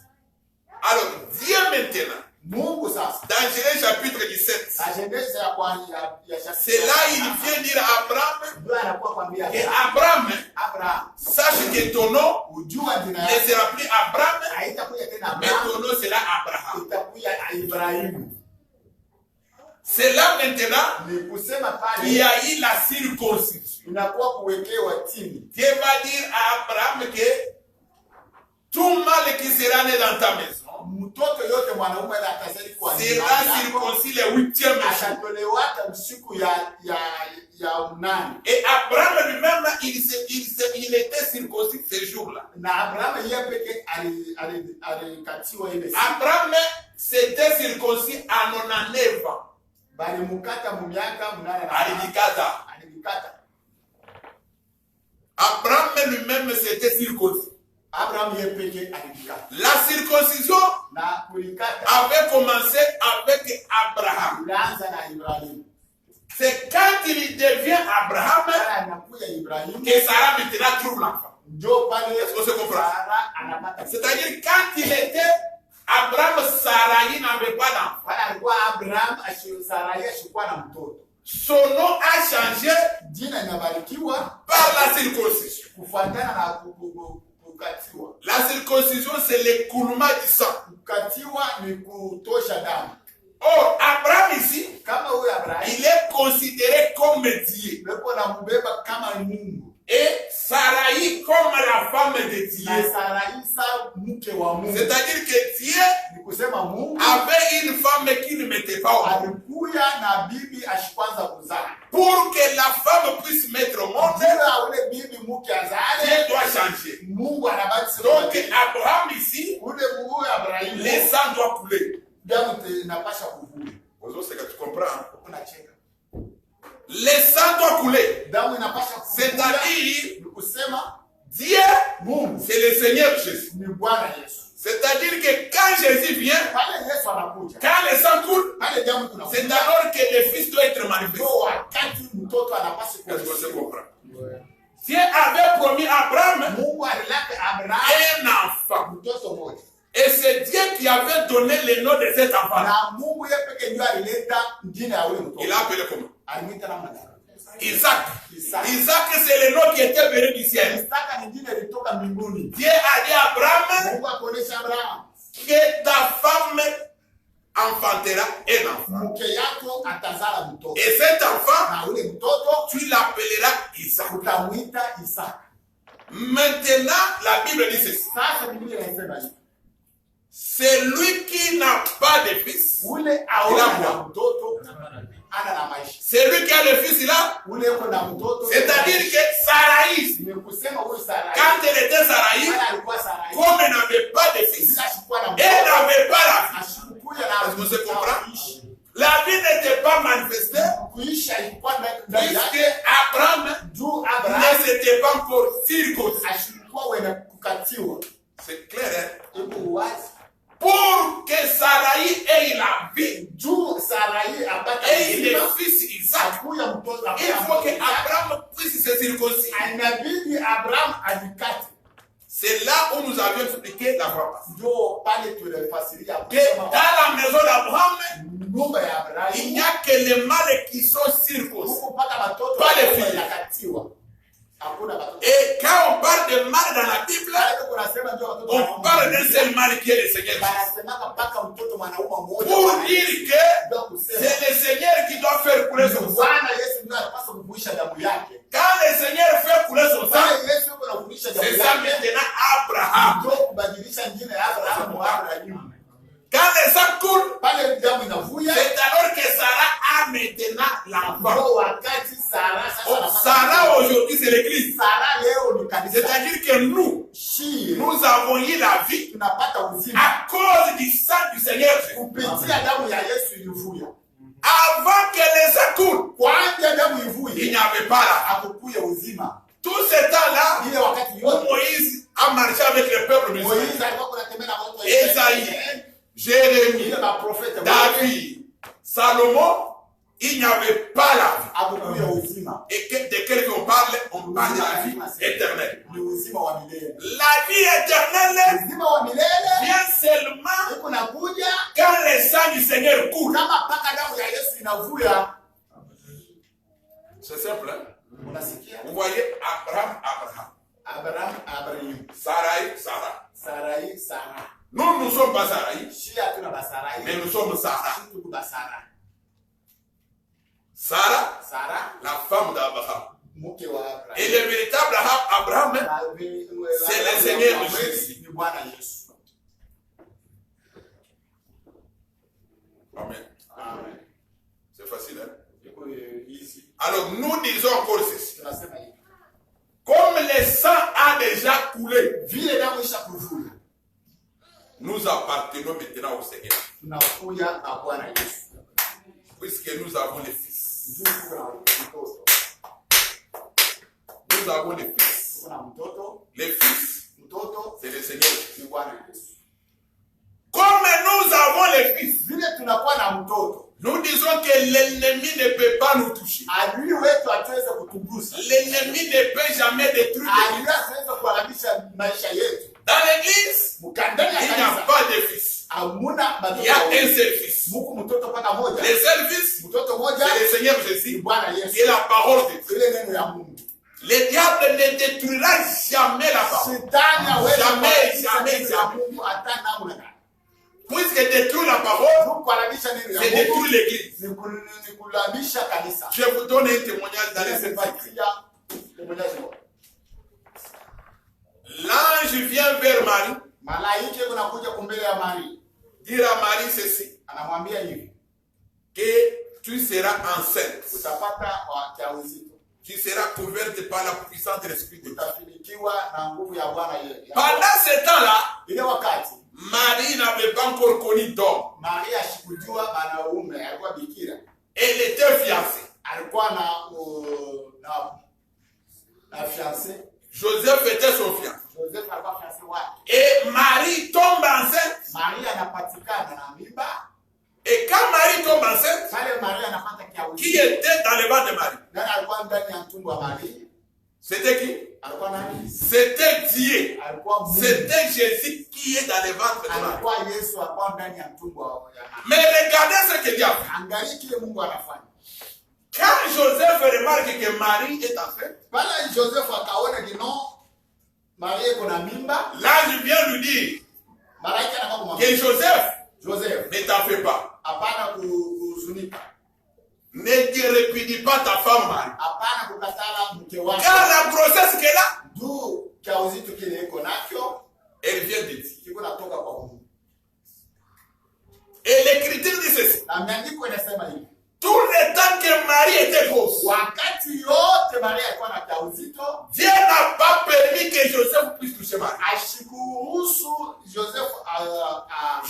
[SPEAKER 1] Alors, Dieu maintenant,
[SPEAKER 2] Mungu sasa.
[SPEAKER 1] dans Genèse chapitre 17,
[SPEAKER 2] Na Genèse ya kwanza ya
[SPEAKER 1] c'est là il vient dire à Abraham
[SPEAKER 2] Ndio anakuwa kwambia
[SPEAKER 1] que Abraham,
[SPEAKER 2] Abraham,
[SPEAKER 1] sache que ton nom
[SPEAKER 2] ujua jina
[SPEAKER 1] ne
[SPEAKER 2] yako
[SPEAKER 1] sera plus Abraham,
[SPEAKER 2] haitakuja tena
[SPEAKER 1] mais
[SPEAKER 2] Abraham,
[SPEAKER 1] ton nom sera Abraham.
[SPEAKER 2] itakuja Ibrahimu.
[SPEAKER 1] C'est là maintenant
[SPEAKER 2] Ni kusema
[SPEAKER 1] qu'il y
[SPEAKER 2] pale
[SPEAKER 1] a eu la circoncision.
[SPEAKER 2] inakuwa kuwekewa tini.
[SPEAKER 1] Dieu va dire à Abraham que tout mâle qui sera né dans ta maison
[SPEAKER 2] Mtoto yote mwanaume atasali kwa
[SPEAKER 1] sera circoncis le 8e jour.
[SPEAKER 2] atatolewa siku ya unane.
[SPEAKER 1] Et Abraham lui-même, il était circoncis ce jour-là.
[SPEAKER 2] Na Abraham yeye peke alikatiwa ile siku.
[SPEAKER 1] Abraham s'était circoncis à 99 ans.
[SPEAKER 2] Bali mukata mu miaka munane na
[SPEAKER 1] Alikata.
[SPEAKER 2] alikata.
[SPEAKER 1] Abraham lui-même s'était circoncis.
[SPEAKER 2] Abraham yeye peke alikata.
[SPEAKER 1] La circoncision
[SPEAKER 2] Na kulikata
[SPEAKER 1] avait commencé avec Abraham.
[SPEAKER 2] ilianza na Ibrahim.
[SPEAKER 1] C'est quand il devient Abraham
[SPEAKER 2] Sara anakuja Ibrahim
[SPEAKER 1] que Sarah maintenant trouve l'enfant.
[SPEAKER 2] ndio pale
[SPEAKER 1] Est-ce qu'on se comprend?
[SPEAKER 2] Sara anapata.
[SPEAKER 1] C'est-à-dire quand il était Abraham, Sarah n'avait pas d'enfant.
[SPEAKER 2] Wala alikuwa Abraham Sarai ashikuwa na mtoto.
[SPEAKER 1] Son nom a changé
[SPEAKER 2] Jina linabarikiwa
[SPEAKER 1] par la circoncision.
[SPEAKER 2] kufuatana na kukatiwa.
[SPEAKER 1] La circoncision, c'est l'écoulement du sang.
[SPEAKER 2] Kukatiwa ni kutosha damu.
[SPEAKER 1] Or, Abraham ici,
[SPEAKER 2] Kama huyo Abraham
[SPEAKER 1] il est considéré comme Dieu.
[SPEAKER 2] leko na mbeba kama Mungu.
[SPEAKER 1] Et Sarai comme la femme de Dieu.
[SPEAKER 2] Na Sarai sa mke wa Mungu.
[SPEAKER 1] C'est-à-dire que Dieu
[SPEAKER 2] Ni kusema Mungu
[SPEAKER 1] avait une femme qui ne mettait pas au monde.
[SPEAKER 2] alikuya na bibi ashikwanza kuzaa.
[SPEAKER 1] Pour que la femme puisse mettre au monde,
[SPEAKER 2] Bila ule bibi mke azale,
[SPEAKER 1] Dieu doit changer.
[SPEAKER 2] Mungu anabaki
[SPEAKER 1] Donc, Abraham ici,
[SPEAKER 2] ule Mungu Abraham
[SPEAKER 1] le sang doit couler.
[SPEAKER 2] damu inapasha kuvula.
[SPEAKER 1] C'est que tu comprends.
[SPEAKER 2] Unacheka.
[SPEAKER 1] Le sang doit couler.
[SPEAKER 2] Damu inapasha kuvula.
[SPEAKER 1] C'est-à-dire,
[SPEAKER 2] Ni kusema
[SPEAKER 1] Dieu,
[SPEAKER 2] Mungu
[SPEAKER 1] c'est le Seigneur Jésus.
[SPEAKER 2] ni Bwana Yesu.
[SPEAKER 1] C'est-à-dire que quand Jésus vient,
[SPEAKER 2] Pale Yesu anakuja.
[SPEAKER 1] quand le sang coule,
[SPEAKER 2] Pale damu
[SPEAKER 1] c'est
[SPEAKER 2] kunakuja.
[SPEAKER 1] alors que le Fils doit être manifesté.
[SPEAKER 2] Ndio wakati mtoto anapaswa
[SPEAKER 1] Est-ce qu'on se
[SPEAKER 2] kuwa.
[SPEAKER 1] comprend? Dieu avait promis à Abraham
[SPEAKER 2] Mungu alilaka Abraham
[SPEAKER 1] un enfant.
[SPEAKER 2] mtoto mmoja.
[SPEAKER 1] Et c'est Dieu qui avait donné le nom de cet enfant.
[SPEAKER 2] Na Mungu yeye pekee ndio alileta jina ya ule mtoto.
[SPEAKER 1] Il l'a appelé comment?
[SPEAKER 2] Alimwita namna gani?
[SPEAKER 1] Isaac.
[SPEAKER 2] Isaac.
[SPEAKER 1] Isaac, c'est le nom qui était venu du ciel.
[SPEAKER 2] Isaka ni jina lilitoka mbinguni.
[SPEAKER 1] Dieu a dit à Abraham
[SPEAKER 2] Mungu akaonesha Abraham,
[SPEAKER 1] que ta femme enfantera un enfant.
[SPEAKER 2] mke yako atazala mtoto.
[SPEAKER 1] Et cet enfant,
[SPEAKER 2] Na ule mtoto
[SPEAKER 1] tu l'appelleras Isaac.
[SPEAKER 2] utamwita Isaka.
[SPEAKER 1] Maintenant, la Bible dit ceci.
[SPEAKER 2] Sasa Biblia inasema hivi.
[SPEAKER 1] Celui qui n'a pas de fils,
[SPEAKER 2] Ule aona na mtoto ana na maisha.
[SPEAKER 1] celui qui a le fils là,
[SPEAKER 2] Ule uko na mtoto.
[SPEAKER 1] c'est-à-dire que Sarai,
[SPEAKER 2] ni kusema huyu Sarai.
[SPEAKER 1] quand elle était Sarai,
[SPEAKER 2] Wala alikuwa Sarai.
[SPEAKER 1] comme elle n'avait pas de fils,
[SPEAKER 2] Bila ashikuwa na
[SPEAKER 1] elle
[SPEAKER 2] mtoto.
[SPEAKER 1] n'avait pas la vie.
[SPEAKER 2] Ashikuya na
[SPEAKER 1] Est-ce qu'on se comprend?
[SPEAKER 2] kuishi.
[SPEAKER 1] La vie n'était pas manifestée
[SPEAKER 2] Kuishi alikuwa ndani
[SPEAKER 1] puisque
[SPEAKER 2] yake.
[SPEAKER 1] Abraham
[SPEAKER 2] Juu
[SPEAKER 1] ne
[SPEAKER 2] Abraham
[SPEAKER 1] s'était pas encore circoncis.
[SPEAKER 2] ashikuwa wena kukatiwa.
[SPEAKER 1] C'est clair, hein?
[SPEAKER 2] Iko wazi.
[SPEAKER 1] Pour que Sarai ait la vie
[SPEAKER 2] Juu Sarai apata
[SPEAKER 1] et
[SPEAKER 2] uzima,
[SPEAKER 1] le fils Isaac,
[SPEAKER 2] akuya mtoto
[SPEAKER 1] il faut que Abraham puisse se circoncire.
[SPEAKER 2] inabidi Abraham alikate.
[SPEAKER 1] C'est là où nous avions expliqué la fois passée.
[SPEAKER 2] Ndio pale tulifasiria
[SPEAKER 1] Que dans la maison d'Abraham,
[SPEAKER 2] nyumba ya
[SPEAKER 1] il
[SPEAKER 2] Abraham
[SPEAKER 1] n'y a que les mâles qui sont circoncis.
[SPEAKER 2] huko mpaka watoto
[SPEAKER 1] Pas les filles.
[SPEAKER 2] wanakatiwa. Hakuna watoto.
[SPEAKER 1] Et quand on parle de mâle dans la Bible,
[SPEAKER 2] Pale kunasema ndio watoto
[SPEAKER 1] on parle d'un seul mâle qui est le Seigneur Jésus.
[SPEAKER 2] Banasemaka mpaka mtoto mwanaume mmoja.
[SPEAKER 1] Pour dire que
[SPEAKER 2] Ndio kusema
[SPEAKER 1] c'est le Seigneur qui doit faire couler son sang.
[SPEAKER 2] Bwana Yesu ndio anapaswa kuvuisha damu yake.
[SPEAKER 1] Quand le Seigneur fait couler son sang,
[SPEAKER 2] Pale Yesu yuko anavuisha damu
[SPEAKER 1] c'est ça
[SPEAKER 2] yake.
[SPEAKER 1] maintenant Abraham.
[SPEAKER 2] Ndio kubadilisha jina ya Abraham wa Abraham.
[SPEAKER 1] Quand le sang coule,
[SPEAKER 2] Pale damu inavuja.
[SPEAKER 1] c'est alors que Sarah a maintenant l'enfant.
[SPEAKER 2] Ndio wakati Sara sasa
[SPEAKER 1] Oh,
[SPEAKER 2] anapata
[SPEAKER 1] Sarah aujourd'hui c'est l'église.
[SPEAKER 2] Sara leo ni kanisa.
[SPEAKER 1] C'est-à-dire que nous avons eu la vie
[SPEAKER 2] Tunapata uzima
[SPEAKER 1] à cause du sang du Seigneur Jésus.
[SPEAKER 2] kupitia damu ya Yesu ilivuja.
[SPEAKER 1] Avant que le sang coule,
[SPEAKER 2] Kwanza damu
[SPEAKER 1] il
[SPEAKER 2] ivuje
[SPEAKER 1] n'y avait pas là.
[SPEAKER 2] akukuya uzima.
[SPEAKER 1] Tout ce temps-là,
[SPEAKER 2] Ile wakati
[SPEAKER 1] où
[SPEAKER 2] yote
[SPEAKER 1] Moïse a marché avec le peuple musulman.
[SPEAKER 2] Moizi alikuwa kunatembea na watu wa
[SPEAKER 1] Esaïe, Jérémie,
[SPEAKER 2] ile maprofeta wote
[SPEAKER 1] David, Salomon, il n'y avait pas la vie.
[SPEAKER 2] hakukuwa uzima.
[SPEAKER 1] Et de quel on parle de la vie éternelle.
[SPEAKER 2] Ni uzima wa milele.
[SPEAKER 1] La vie éternelle
[SPEAKER 2] Uzima wa milele
[SPEAKER 1] vient seulement
[SPEAKER 2] uko nakuja
[SPEAKER 1] quand le sang du Seigneur coule.
[SPEAKER 2] kama mpaka damu ya Yesu inavuya.
[SPEAKER 1] C'est simple, hein?
[SPEAKER 2] Unasikia?
[SPEAKER 1] Vous voyez Abraham.
[SPEAKER 2] Abraham.
[SPEAKER 1] Sarah.
[SPEAKER 2] Sarah.
[SPEAKER 1] Nous ne sommes pas Sarai,
[SPEAKER 2] Shia tuna basarai.
[SPEAKER 1] mais nous sommes Sarah.
[SPEAKER 2] Tuko basara.
[SPEAKER 1] Sarah,
[SPEAKER 2] Sarah,
[SPEAKER 1] la femme d'Abraham.
[SPEAKER 2] mke wa Abraham.
[SPEAKER 1] Et le véritable Abraham, c'est le Seigneur Jésus.
[SPEAKER 2] Ni Bwana Yesu.
[SPEAKER 1] Amen.
[SPEAKER 2] Amen.
[SPEAKER 1] C'est facile, hein?
[SPEAKER 2] Iko easy.
[SPEAKER 1] Alors nous disons encore ceci.
[SPEAKER 2] Tunasema hivi.
[SPEAKER 1] Comme le sang a déjà coulé,
[SPEAKER 2] Vile damu isha kuvuja.
[SPEAKER 1] nous appartenons maintenant au Seigneur.
[SPEAKER 2] Tunakuja na Bwana Yesu.
[SPEAKER 1] Puisque nous avons les fils.
[SPEAKER 2] Mtoto.
[SPEAKER 1] Nous avons les fils.
[SPEAKER 2] Kuna mtoto.
[SPEAKER 1] Les fils,
[SPEAKER 2] Mtoto
[SPEAKER 1] c'est le Seigneur.
[SPEAKER 2] ni Bwana Yesu.
[SPEAKER 1] Comme nous avons les fils,
[SPEAKER 2] Vile tunakuwa na mtoto.
[SPEAKER 1] nous disons que l'ennemi ne peut pas nous toucher.
[SPEAKER 2] Adui wetu hatuweze kutugusa.
[SPEAKER 1] L'ennemi ne peut jamais détruire.
[SPEAKER 2] Adui hatuweze kuharibisha maisha yetu.
[SPEAKER 1] Dans l'église,
[SPEAKER 2] Mkandani ya
[SPEAKER 1] il n'y a
[SPEAKER 2] kanisa.
[SPEAKER 1] pas de fils.
[SPEAKER 2] Hamuna
[SPEAKER 1] Il y a
[SPEAKER 2] batoto.
[SPEAKER 1] un seul fils.
[SPEAKER 2] Muku mtoto paka moja.
[SPEAKER 1] Le seul fils,
[SPEAKER 2] Mtoto moja
[SPEAKER 1] c'est le Seigneur
[SPEAKER 2] ni
[SPEAKER 1] Jésus.
[SPEAKER 2] Bwana
[SPEAKER 1] Qui
[SPEAKER 2] Yesu.
[SPEAKER 1] est la parole de Dieu.
[SPEAKER 2] Ile neno ya Mungu.
[SPEAKER 1] Le diable ne détruira jamais la parole.
[SPEAKER 2] Shetani hawezi
[SPEAKER 1] Jamais,
[SPEAKER 2] kuharibisha
[SPEAKER 1] jamais,
[SPEAKER 2] neno ya
[SPEAKER 1] jamais.
[SPEAKER 2] Mungu hata namna gani.
[SPEAKER 1] Puisque détruire la parole,
[SPEAKER 2] Mungu kuharibisha neno ya
[SPEAKER 1] c'est
[SPEAKER 2] Mungu
[SPEAKER 1] détruire l'église.
[SPEAKER 2] ni kulamisha kanisa.
[SPEAKER 1] Je vous donne un témoignage dans les Saintes Écritures.
[SPEAKER 2] Nimepatia témoignage moja.
[SPEAKER 1] L'ange vient vers Marie,
[SPEAKER 2] Malaika kunakuja kumbele ya Maria.
[SPEAKER 1] dire à Marie ceci,
[SPEAKER 2] Anamwambia hivi,
[SPEAKER 1] que tu seras enceinte.
[SPEAKER 2] utapata ujauzito.
[SPEAKER 1] Tu seras couverte par la puissance de l'Esprit de Dieu.
[SPEAKER 2] Utafanikiwa na nguvu ya Bwana Yesu.
[SPEAKER 1] Pendant ce temps-là,
[SPEAKER 2] Ile wakati
[SPEAKER 1] Marie n'avait pas encore connu d'homme.
[SPEAKER 2] Maria ashikujua wanaume, alikuwa bikira.
[SPEAKER 1] Elle était fiancée.
[SPEAKER 2] Alikuwa na fiancé.
[SPEAKER 1] Joseph était son fiancé.
[SPEAKER 2] Joseph alikuwa fiancé wake.
[SPEAKER 1] Et Marie tombe enceinte.
[SPEAKER 2] Maria anapatikana na mimba.
[SPEAKER 1] Et quand Marie tombe enceinte,
[SPEAKER 2] Pale Maria anapata
[SPEAKER 1] qui
[SPEAKER 2] kiauzito.
[SPEAKER 1] était dans le ventre de Marie?
[SPEAKER 2] Nani alikuwa ndani ya tumbo wa Maria?
[SPEAKER 1] C'était qui?
[SPEAKER 2] Alikuwa nani?
[SPEAKER 1] C'était Dieu.
[SPEAKER 2] Alikuwa Mungu.
[SPEAKER 1] C'était Jésus qui est dans le ventre de Marie.
[SPEAKER 2] Alikuwa Yesu alikuwa ndani ya tumbo wa Maria.
[SPEAKER 1] Mais regardez ce que Dieu a fait.
[SPEAKER 2] Angalia kile Mungu anafanya.
[SPEAKER 1] Quand Joseph remarque que Marie est enceinte,
[SPEAKER 2] Pale Joseph akaona kino Maria iko na mimba.
[SPEAKER 1] l'ange vient lui dire
[SPEAKER 2] Malaika anakuwa kumwambia
[SPEAKER 1] que Joseph,
[SPEAKER 2] Joseph,
[SPEAKER 1] ne t'en fais pas.
[SPEAKER 2] hapana kuhuzunika.
[SPEAKER 1] Ne te répudie pas ta femme Marie.
[SPEAKER 2] Hapana kukatala mke wako.
[SPEAKER 1] Car la grossesse qu'elle a,
[SPEAKER 2] Juu kiauzito kile iko nacho
[SPEAKER 1] elle vient de Dieu.
[SPEAKER 2] kiko natoka kwa Mungu.
[SPEAKER 1] Et l'écriture dit ceci.
[SPEAKER 2] Na maandiko inasema hivi.
[SPEAKER 1] Tout le temps que Marie était grosse,
[SPEAKER 2] Wakati yote Maria alikuwa na kiauzito,
[SPEAKER 1] Dieu n'a pas permis que Joseph puisse toucher Marie.
[SPEAKER 2] ashikuruhusu Joseph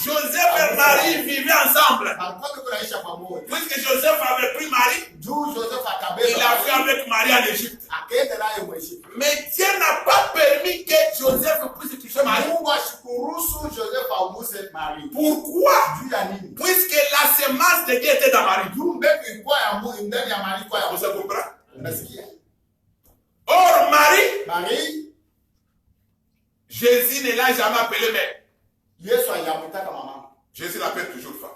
[SPEAKER 1] Joseph et Marie vivaient ensemble.
[SPEAKER 2] alikuwa kunaisha pamoja.
[SPEAKER 1] Puisque Joseph avait pris Marie,
[SPEAKER 2] Juu Joseph
[SPEAKER 1] il
[SPEAKER 2] akabeba
[SPEAKER 1] a fait avec Marie en Égypte.
[SPEAKER 2] akaenda naye Mwegypte.
[SPEAKER 1] Mais Dieu n'a pas permis que Joseph puisse toucher Marie.
[SPEAKER 2] Mungu ashikuruhusu Joseph aguse Maria.
[SPEAKER 1] Pourquoi?
[SPEAKER 2] Juu ya nini?
[SPEAKER 1] Puisque la semence de Dieu était dans Marie.
[SPEAKER 2] Juu mbegu ilikuwa ya Mungu ndani ya Maria ilikuwa ya
[SPEAKER 1] Vous
[SPEAKER 2] Mungu.
[SPEAKER 1] comprenez?
[SPEAKER 2] Unasikia?
[SPEAKER 1] Or, Marie,
[SPEAKER 2] Maria
[SPEAKER 1] Jésus ne l'a jamais appelé mère.
[SPEAKER 2] Yesu aliyamtaka mama.
[SPEAKER 1] Jésus l'appelle toujours femme.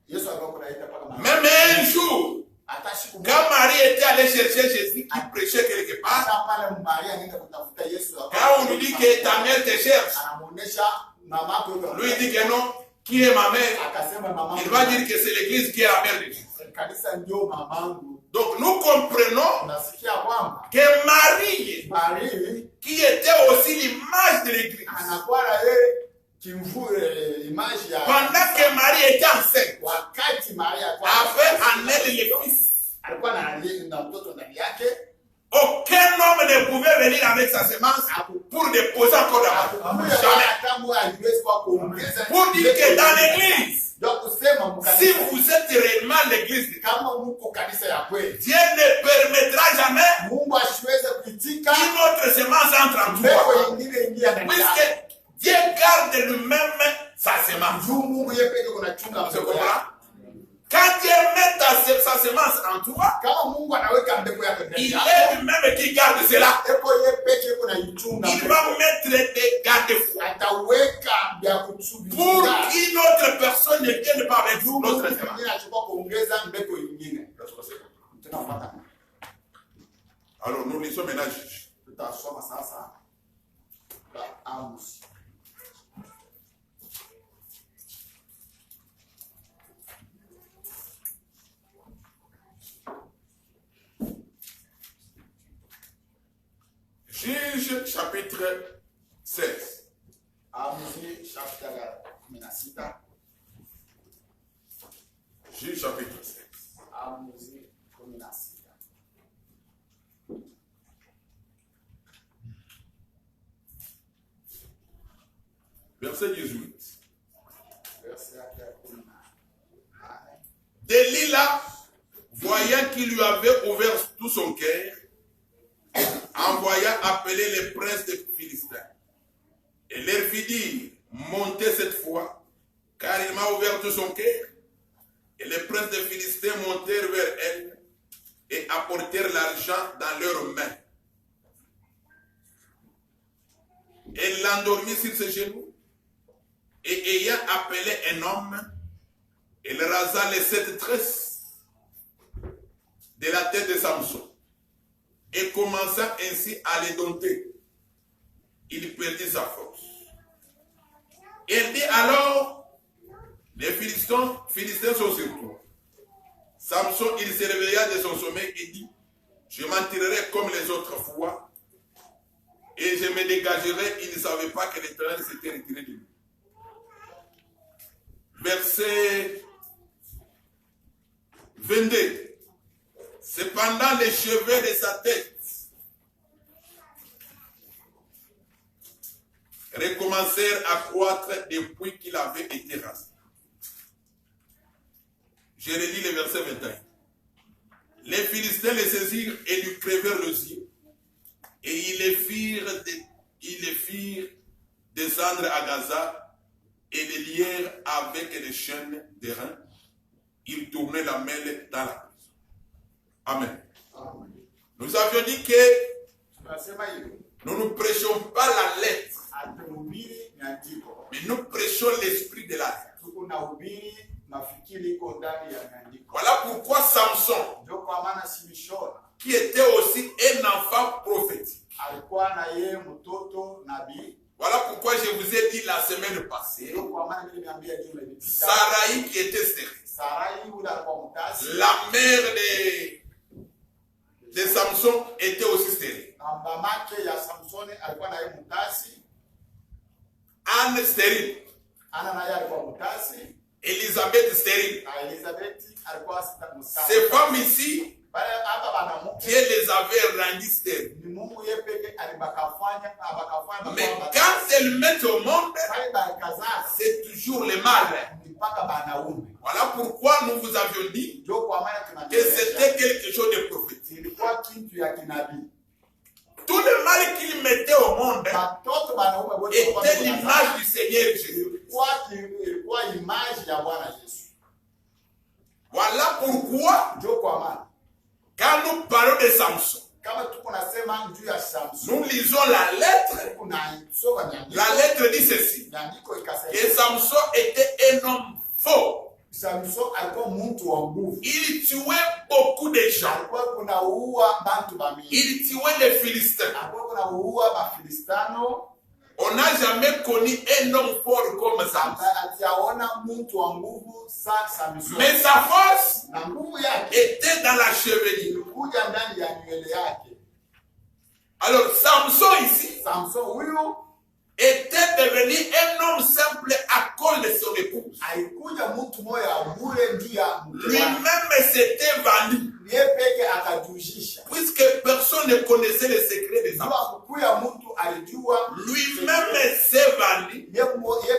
[SPEAKER 2] Yesu alikuwa anaita paka mama.
[SPEAKER 1] Même un jour,
[SPEAKER 2] Hata siku
[SPEAKER 1] quand Marie était allée chercher Jésus qui prêchait quelque part,
[SPEAKER 2] hata pale Maria anaenda kutafuta Yesu.
[SPEAKER 1] quand on lui dit que ta mère te cherche,
[SPEAKER 2] anamuonesha mama yako yuko.
[SPEAKER 1] lui dit que non, qui est ma mère?
[SPEAKER 2] Akasema mama.
[SPEAKER 1] Il va dire que c'est l'église qui est la mère de Jésus.
[SPEAKER 2] Kanisa ndio mamangu.
[SPEAKER 1] Donc nous comprenons
[SPEAKER 2] Unasikia kwamba
[SPEAKER 1] que Marie,
[SPEAKER 2] Maria
[SPEAKER 1] qui était aussi l'image de l'église,
[SPEAKER 2] anakuwa na yeye kimvue image ya
[SPEAKER 1] pendant que Marie était enceinte,
[SPEAKER 2] wakati Maria alikuwa
[SPEAKER 1] avait en elle le fils.
[SPEAKER 2] alikuwa na mtoto ndani yake.
[SPEAKER 1] Aucun homme ne pouvait venir avec sa semence pour déposer encore dans Marie. Jamais. Pour dire que dans l'église, si vous êtes réellement l'église, Dieu ne permettra jamais qu'une autre semence entre en toi. Puisque Dieu garde lui-même sa semence.
[SPEAKER 2] Juu Mungu yeye pekee kunachunga
[SPEAKER 1] Vous
[SPEAKER 2] mbegu
[SPEAKER 1] comprenez?
[SPEAKER 2] yake.
[SPEAKER 1] Quand Dieu met sa semence en toi,
[SPEAKER 2] Kama Mungu anaweka mbegu yake ndani
[SPEAKER 1] il
[SPEAKER 2] yako,
[SPEAKER 1] est lui-même qui garde cela.
[SPEAKER 2] eko yeye pekee kunaichunga.
[SPEAKER 1] Il va mettre des garde-fous
[SPEAKER 2] Ataweka vya
[SPEAKER 1] pour
[SPEAKER 2] kusubiria.
[SPEAKER 1] qu'une autre personne ne vienne pas avec
[SPEAKER 2] Mungu
[SPEAKER 1] notre semence.
[SPEAKER 2] mwingine achukua kuongeza mbegu nyingine. Tunafuata.
[SPEAKER 1] Alors nous lisons maintenant Juge.
[SPEAKER 2] Tutasoma sasa Amos.
[SPEAKER 1] Juge chapitre 16.
[SPEAKER 2] Amos chapter 16.
[SPEAKER 1] Juge chapitre 16.
[SPEAKER 2] Amos 16.
[SPEAKER 1] Verset 18.
[SPEAKER 2] Verset 18.
[SPEAKER 1] Delilah, voyant qu'il lui avait ouvert tout son cœur, envoya appeler les princes des Philistins et leur fit dire, montez cette fois, car il m'a ouvert tout son cœur. Et les princes des Philistins montèrent vers elle et apportèrent l'argent dans leurs mains. Elle l'endormit sur ses genoux et ayant appelé un homme, elle rasa les 7 tresses de la tête de Samson et commença ainsi à les dompter. Il perdit sa force. Elle dit alors, les Philistins sont sur toi. Samson, il se réveilla de son sommeil et dit, je m'en tirerai comme les autres fois et je me dégagerai. Il ne savait pas que l'Éternel s'était retiré de lui. Verset 22. Cependant, les cheveux de sa tête recommencèrent à croître depuis qu'il avait été rasé. Je relis le verset 21. Les Philistins le saisirent et lui crevèrent les yeux. Et ils les firent descendre à Gaza et les lièrent avec des chaînes d'airain. Ils tournaient la mêle dans la prison. Amen.
[SPEAKER 2] Amen.
[SPEAKER 1] Nous avions dit que
[SPEAKER 2] Tunasema hivi,
[SPEAKER 1] nous ne prêchons pas la lettre,
[SPEAKER 2] hatuhubiri nyandiko.
[SPEAKER 1] mais nous prêchons l'esprit de la lettre.
[SPEAKER 2] Tunahubiri mafikiri iko ndani ya nyandiko.
[SPEAKER 1] Voilà pourquoi Samson,
[SPEAKER 2] Ndio kwa maana Simshona
[SPEAKER 1] qui était aussi un enfant prophétique,
[SPEAKER 2] alikuwa na yeye mtoto nabii.
[SPEAKER 1] voilà pourquoi je vous ai dit la semaine passée,
[SPEAKER 2] Ndio kwa maana mimi nimeambia juma ilipita.
[SPEAKER 1] Sarai qui était stérile,
[SPEAKER 2] Sarai yule alikuwa mtasi.
[SPEAKER 1] la mère de Samson était aussi stérile.
[SPEAKER 2] Mamake ya Samsoni alikuwa na yeye mtasi.
[SPEAKER 1] Anne stérile,
[SPEAKER 2] Ana na yeye alikuwa mtasi.
[SPEAKER 1] Elisabeth stérile.
[SPEAKER 2] Na Elizabeth alikuwa mtasi.
[SPEAKER 1] Ces femmes ici,
[SPEAKER 2] Bale hapa banamuke
[SPEAKER 1] Dieu les avait rendues stériles.
[SPEAKER 2] ni Mungu yeye pekee alibakafanya
[SPEAKER 1] Mais quand elles mettent au monde,
[SPEAKER 2] bale bakazaa
[SPEAKER 1] c'est toujours le mal.
[SPEAKER 2] mpaka banaume.
[SPEAKER 1] Voilà pourquoi nous vous avions dit
[SPEAKER 2] Ndio kwa maana
[SPEAKER 1] que
[SPEAKER 2] tunaambia
[SPEAKER 1] c'était quelque chose de prophétique.
[SPEAKER 2] ilikuwa kitu ya kinabii.
[SPEAKER 1] Tout le mal qu'il mettait au monde
[SPEAKER 2] Watoto wanaume wote
[SPEAKER 1] était l'image du Seigneur Jésus.
[SPEAKER 2] ilikuwa image ya Bwana Yesu.
[SPEAKER 1] Voilà pourquoi,
[SPEAKER 2] Ndio kwa maana
[SPEAKER 1] quand nous parlons de Samson,
[SPEAKER 2] kama tuko nasema juu ya Samson,
[SPEAKER 1] nous lisons la lettre.
[SPEAKER 2] kuna soma nyandiko.
[SPEAKER 1] La lettre dit ceci,
[SPEAKER 2] Nyandiko ikasema
[SPEAKER 1] que Samson était un homme fort.
[SPEAKER 2] Samson alikuwa mtu wa nguvu.
[SPEAKER 1] Il tuait beaucoup de gens.
[SPEAKER 2] Alikuwa kuna uua bantu bamingi.
[SPEAKER 1] Il tuait les Philistins.
[SPEAKER 2] Alikuwa kuna uua Bafilistano.
[SPEAKER 1] On n'a jamais connu un homme fort comme Samson.
[SPEAKER 2] Atiaona mtu wa nguvu sa Samson.
[SPEAKER 1] Mais sa force
[SPEAKER 2] Na nguvu yake
[SPEAKER 1] était dans la chevelure.
[SPEAKER 2] ilikuja ndani ya nywele yake.
[SPEAKER 1] Alors Samson ici
[SPEAKER 2] Samson huyo
[SPEAKER 1] était devenu un homme simple à cause de son épouse.
[SPEAKER 2] alikuja mtu moja wa bure juu ya mke wake.
[SPEAKER 1] Lui-même s'était vendu,
[SPEAKER 2] Yeye peke akajujisha.
[SPEAKER 1] puisque personne ne connaissait le secret des hommes.
[SPEAKER 2] Jua kukuya mtu alijua
[SPEAKER 1] Lui-même s'est vendu.
[SPEAKER 2] yeye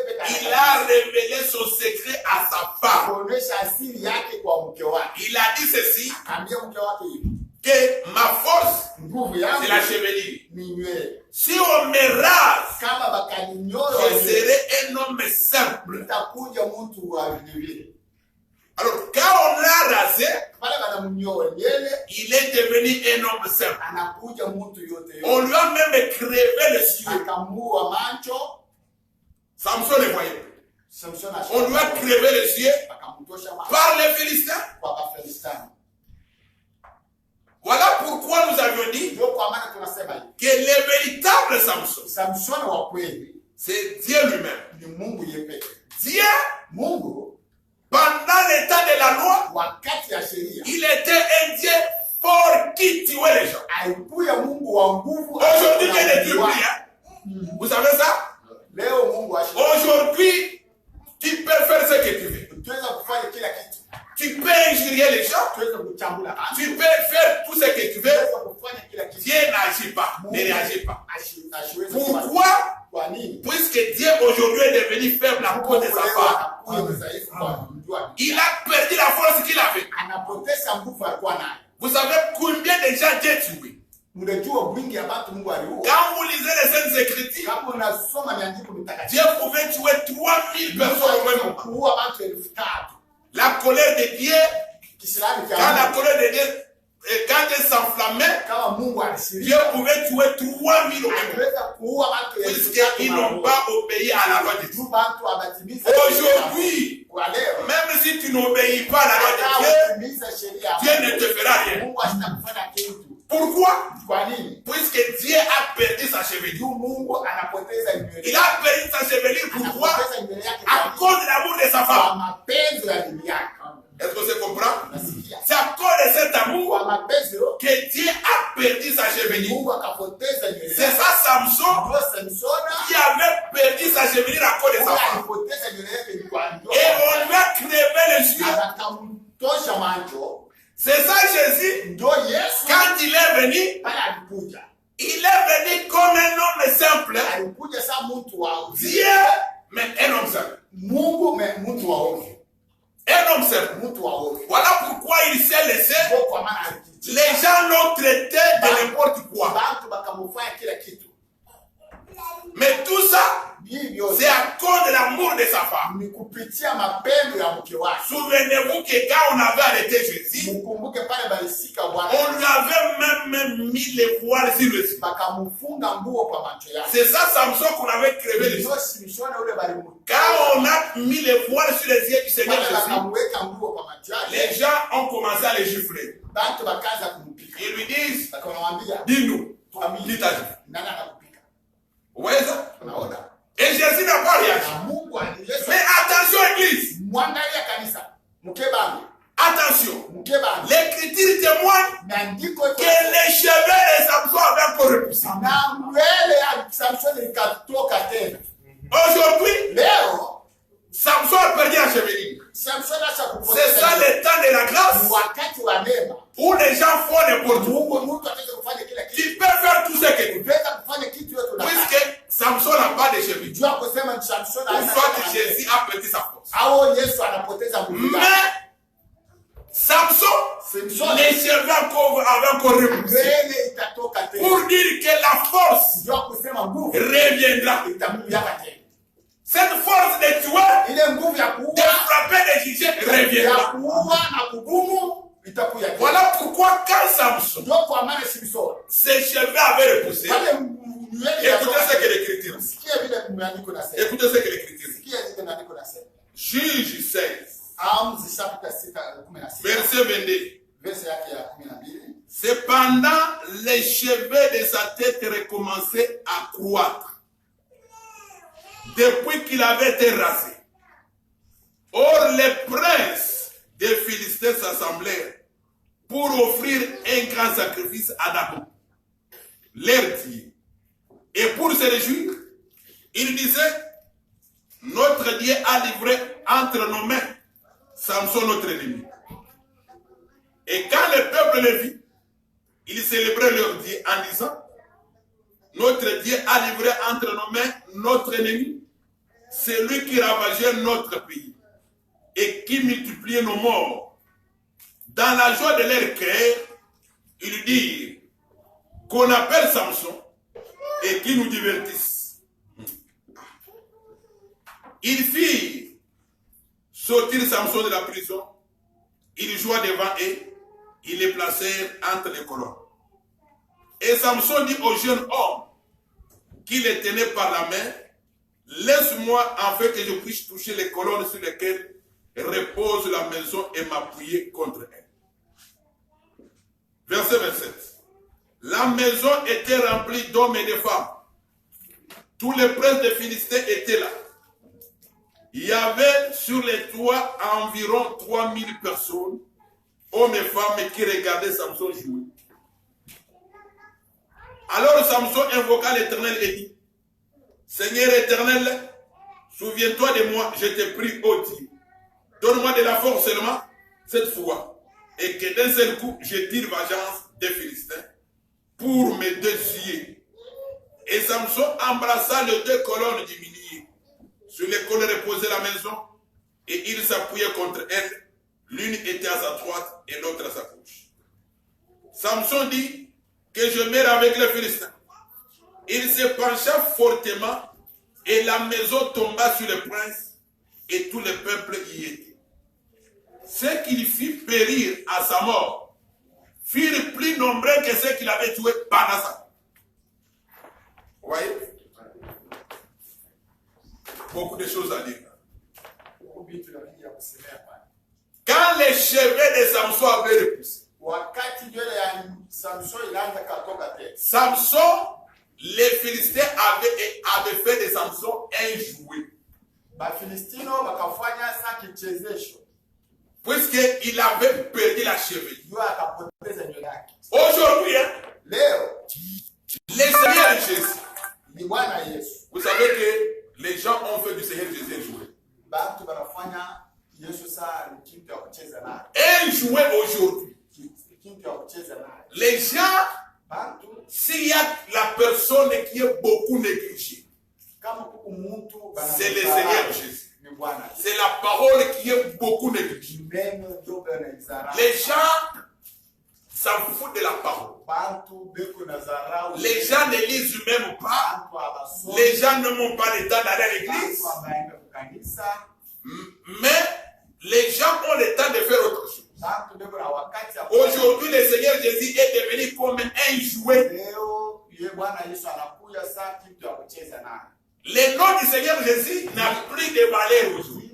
[SPEAKER 2] peke
[SPEAKER 1] Il a révélé son secret à sa femme.
[SPEAKER 2] kuonesha asili yake kwa mke wake.
[SPEAKER 1] Il a dit ceci,
[SPEAKER 2] Akaambia mke wake hivi,
[SPEAKER 1] que ma force
[SPEAKER 2] nguvu
[SPEAKER 1] c'est
[SPEAKER 2] yangu
[SPEAKER 1] la chevelure.
[SPEAKER 2] ni nywele.
[SPEAKER 1] Si on me rase,
[SPEAKER 2] Kama bakaninyoa
[SPEAKER 1] je serai un homme simple.
[SPEAKER 2] nitakuja mtu wa vile.
[SPEAKER 1] Alors, quand on l'a rasé,
[SPEAKER 2] Pale banamnyoa nywele
[SPEAKER 1] il est devenu un homme simple.
[SPEAKER 2] anakuja mtu yote
[SPEAKER 1] On
[SPEAKER 2] yote.
[SPEAKER 1] lui a même crevé les yeux.
[SPEAKER 2] Akamua macho.
[SPEAKER 1] Samson ne voyait plus.
[SPEAKER 2] Samson
[SPEAKER 1] On lui a crevé les yeux
[SPEAKER 2] akamtosha macho
[SPEAKER 1] par les Philistins.
[SPEAKER 2] kwa Wafilisti.
[SPEAKER 1] Voilà pourquoi nous avions dit
[SPEAKER 2] Ndio kwa maana tunasema hivi.
[SPEAKER 1] que le véritable Samson,
[SPEAKER 2] Samson wa kweli
[SPEAKER 1] c'est Dieu lui-même.
[SPEAKER 2] ni Mungu yeye.
[SPEAKER 1] Dieu,
[SPEAKER 2] Mungu
[SPEAKER 1] pendant le temps de la loi,
[SPEAKER 2] wakati ya sheria
[SPEAKER 1] il était un Dieu fort qui tuait les gens.
[SPEAKER 2] alikuwa Mungu wa nguvu.
[SPEAKER 1] Aujourd'hui, Dieu ne tue plus. Hein? Vous savez ça?
[SPEAKER 2] Leo Mungu ashiriki.
[SPEAKER 1] Aujourd'hui, tu peux faire ce que tu veux.
[SPEAKER 2] Tuweza kufanya kila kitu.
[SPEAKER 1] Tu peux injurier les gens.
[SPEAKER 2] Tuweza kuchambula.
[SPEAKER 1] Tu peux faire tout ce que tu veux.
[SPEAKER 2] Tuweza kufanya kila kitu.
[SPEAKER 1] Dieu n'agit pas, ne réagit pas.
[SPEAKER 2] Ashiweza
[SPEAKER 1] Pourquoi?
[SPEAKER 2] kwa nini?
[SPEAKER 1] Puisque Dieu aujourd'hui est devenu faible à cause de sa femme. Il a perdu la force qu'il avait.
[SPEAKER 2] Anapoteza nguvu alikuwa nayo.
[SPEAKER 1] Vous savez combien de gens Dieu tué?
[SPEAKER 2] Mnajua wingi ya watu Mungu aliua.
[SPEAKER 1] Quand vous lisez les Saintes Écritures,
[SPEAKER 2] Kama unasoma maandiko matakatifu.
[SPEAKER 1] Dieu pouvait tuer 3000 personnes au même moment.
[SPEAKER 2] Kuua watu 3000.
[SPEAKER 1] La colère de Dieu,
[SPEAKER 2] Kiislamu cha
[SPEAKER 1] quand la colère de Dieu, quand elle s'enflammait,
[SPEAKER 2] kama Mungu alisirika.
[SPEAKER 1] Dieu pouvait tuer 3000 au même moment.
[SPEAKER 2] Anaweza kuua watu 3000.
[SPEAKER 1] Puisqu'ils n'ont pas obéi à la loi de Dieu.
[SPEAKER 2] Watu abatimiza.
[SPEAKER 1] Aujourd'hui,
[SPEAKER 2] kwa leo
[SPEAKER 1] même si tu n'obéis pas à la loi de Dieu, Dieu ne te fera rien.
[SPEAKER 2] Mungu atakufanya kitu.
[SPEAKER 1] Pourquoi?
[SPEAKER 2] Kwa nini?
[SPEAKER 1] Puisque Dieu a perdu sa chevelure.
[SPEAKER 2] Mungu anapoteza nywele.
[SPEAKER 1] Il a perdu sa chevelure. Pourquoi?
[SPEAKER 2] Anapoteza nywele yake
[SPEAKER 1] À cause de l'amour de sa
[SPEAKER 2] kwa
[SPEAKER 1] femme.
[SPEAKER 2] mapenzi ya bibi yake.
[SPEAKER 1] Est-ce que c'est comprend?
[SPEAKER 2] Nasikia.
[SPEAKER 1] C'est à cause de cet amour
[SPEAKER 2] Kwa mapenzi
[SPEAKER 1] que Dieu a perdu sa chevelure.
[SPEAKER 2] Mungu akapoteza nywele
[SPEAKER 1] C'est
[SPEAKER 2] yake.
[SPEAKER 1] ça Samson
[SPEAKER 2] Ndio Samsona
[SPEAKER 1] qui avait perdu sa chevelure à cause de sa femme.
[SPEAKER 2] alipoteza nywele yake ni kwa ndoa.
[SPEAKER 1] Et on lui a crevé les yeux.
[SPEAKER 2] Akamtosha macho.
[SPEAKER 1] C'est ça Jésus.
[SPEAKER 2] Ndio Yesu
[SPEAKER 1] Quand il est venu,
[SPEAKER 2] pale alikuja.
[SPEAKER 1] il est venu comme un homme simple.
[SPEAKER 2] Alikuja saa mtu wa
[SPEAKER 1] Dieu, mais un homme simple.
[SPEAKER 2] Mungu mtu wa ovyo.
[SPEAKER 1] Un homme simple.
[SPEAKER 2] Mtu wa ovyo.
[SPEAKER 1] Voilà pourquoi il s'est laissé.
[SPEAKER 2] Ndio kwa maana alikitia.
[SPEAKER 1] Les gens l'ont traité de n'importe quoi.
[SPEAKER 2] Watu wakamfanya kila kitu.
[SPEAKER 1] Mais tout ça,
[SPEAKER 2] Hivyo
[SPEAKER 1] c'est à cause de l'amour de sa femme.
[SPEAKER 2] ni kupitia mapendo ya mke wake.
[SPEAKER 1] Souvenez-vous que quand on avait arrêté Jésus,
[SPEAKER 2] Mkumbuke pale balisika Bwana.
[SPEAKER 1] on lui avait même mis les voiles sur le yeux.
[SPEAKER 2] Bakamfunga nguo kwa macho yake.
[SPEAKER 1] C'est ça Samson qu'on avait crevé les yeux.
[SPEAKER 2] Ndio Simshona ule balimu.
[SPEAKER 1] Quand on a mis les voiles sur les yeux du Seigneur
[SPEAKER 2] Pale
[SPEAKER 1] Jésus,
[SPEAKER 2] bakamweka nguo kwa macho yake.
[SPEAKER 1] les gens ont commencé à les gifler.
[SPEAKER 2] Bantu bakaanza kumpika.
[SPEAKER 1] Ils lui disent,
[SPEAKER 2] Bakamwambia,
[SPEAKER 1] dis-nous,
[SPEAKER 2] tuambie
[SPEAKER 1] qui t'a dit?
[SPEAKER 2] nani anakupika?
[SPEAKER 1] Vous voyez ça?
[SPEAKER 2] Unaona?
[SPEAKER 1] Et Jésus n'a pas réagi.
[SPEAKER 2] Na Mungu aliyesu.
[SPEAKER 1] Mais attention église,
[SPEAKER 2] Mwangalia kanisa. Mkebangu.
[SPEAKER 1] attention.
[SPEAKER 2] Mkebangu.
[SPEAKER 1] L'écriture témoigne
[SPEAKER 2] Maandiko
[SPEAKER 1] que les cheveux de Samson avaient encore repoussé.
[SPEAKER 2] na mbele ya Samson ikatoka tena.
[SPEAKER 1] Aujourd'hui,
[SPEAKER 2] Leo
[SPEAKER 1] Samson a perdu la chevelure.
[SPEAKER 2] Samson acha
[SPEAKER 1] C'est
[SPEAKER 2] kupoteza.
[SPEAKER 1] ça le temps de la grâce
[SPEAKER 2] Wakati wa neema.
[SPEAKER 1] où les gens font n'importe quoi.
[SPEAKER 2] Mungu ataweza kufanya kila kitu.
[SPEAKER 1] Tu peux faire tout ce que tu veux.
[SPEAKER 2] Unaweza kufanya kitu yote unataka.
[SPEAKER 1] Puisque Samson n'a pas de chevelure.
[SPEAKER 2] Jua kusema ni Samson
[SPEAKER 1] Une fois que Jésus a perdu sa force.
[SPEAKER 2] au Yesu anapoteza nguvu yake.
[SPEAKER 1] Mais Samson, les cheveux avaient encore repoussé.
[SPEAKER 2] Mbele itatoka tena.
[SPEAKER 1] Pour dire que la force
[SPEAKER 2] Jua kusema nguvu
[SPEAKER 1] reviendra.
[SPEAKER 2] itamjaka tena.
[SPEAKER 1] Cette force de tuer,
[SPEAKER 2] Ile nguvu ya
[SPEAKER 1] de
[SPEAKER 2] kuua,
[SPEAKER 1] frapper, de juger
[SPEAKER 2] ya
[SPEAKER 1] reviendra.
[SPEAKER 2] kuua na kugumu itakuja tena.
[SPEAKER 1] Voilà pourquoi quand Samson,
[SPEAKER 2] Ndio kwa maana Samson
[SPEAKER 1] ses cheveux avaient repoussé,
[SPEAKER 2] pale nywele ya
[SPEAKER 1] écoutez ce que l'Écriture dit.
[SPEAKER 2] sikia vile maandiko nasema.
[SPEAKER 1] Écoutez ce que l'Écriture dit.
[SPEAKER 2] Sikia vile maandiko nasema.
[SPEAKER 1] Juge 16,
[SPEAKER 2] Aamuzi chapter 16
[SPEAKER 1] verset 22.
[SPEAKER 2] verse yake ya 12.
[SPEAKER 1] Cependant, les cheveux de sa tête recommençaient à croître depuis qu'il avait été rasé. Or, les princes des Philistins s'assemblèrent pour offrir un grand sacrifice à Dagon, leur Dieu. Et pour se réjouir, ils disaient, notre Dieu a livré entre nos mains Samson, notre ennemi. Et quand le peuple le vit, ils célébraient leur Dieu en disant, notre Dieu a livré entre nos mains notre ennemi, celui qui ravageait notre pays et qui multipliait nos morts. Dans la joie de leur cœur, ils dirent, qu'on appelle Samson et qui nous divertissent. Ils firent sortir Samson de la prison, ils joua devant eux, ils les placèrent entre les colonnes. Et Samson dit au jeune homme qui les tenait par la main, laisse-moi afin que je puisse toucher les colonnes sur lesquelles repose la maison et m'appuyer contre elle. Verset 27. La maison était remplie d'hommes et de femmes. Tous les princes des Philistins étaient là. Il y avait sur les toits environ 3000 personnes, hommes et femmes, qui regardaient Samson jouer. Alors Samson invoqua l'Éternel et dit, Seigneur éternel, souviens-toi de moi, je t'ai pris au Dieu. Donne-moi de la force seulement cette fois, et que d'un seul coup, je tire vengeance des Philistins pour mes deux yeux. Et Samson embrassa les deux colonnes du milieu. Sur lesquelles reposait la maison, et il s'appuyait contre elle. L'une était à sa droite et l'autre à sa gauche. Samson dit que je meurs avec les Philistins. Il se pencha fortement et la maison tomba sur le prince et tout le peuple y était. Ceux qu'il fit périr à sa mort furent plus nombreux que ceux qu'il avait tués pendant sa mort. Vous voyez? Beaucoup de choses à dire. Quand les cheveux de Samson avaient repoussé, Samson, les Philistins avaient fait de Samson un jouet. Puisqu'il avait perdu la chevelure. Aujourd'hui, les Seigneurs Jésus. Vous savez que les gens ont fait du Seigneur Jésus un jouet. Un jouet aujourd'hui. Les gens, s'il y a la personne qui est beaucoup négligée, c'est le Seigneur Jésus. C'est la parole qui est beaucoup négligée. Les gens s'en foutent de la parole. Les gens ne lisent même pas. Les gens ne m'ont pas le temps d'aller à l'église. Mais les gens ont le temps de faire autre chose. Aujourd'hui, le Seigneur Jésus est devenu comme un jouet. Le nom du Seigneur Jésus n'a plus de valeur aujourd'hui.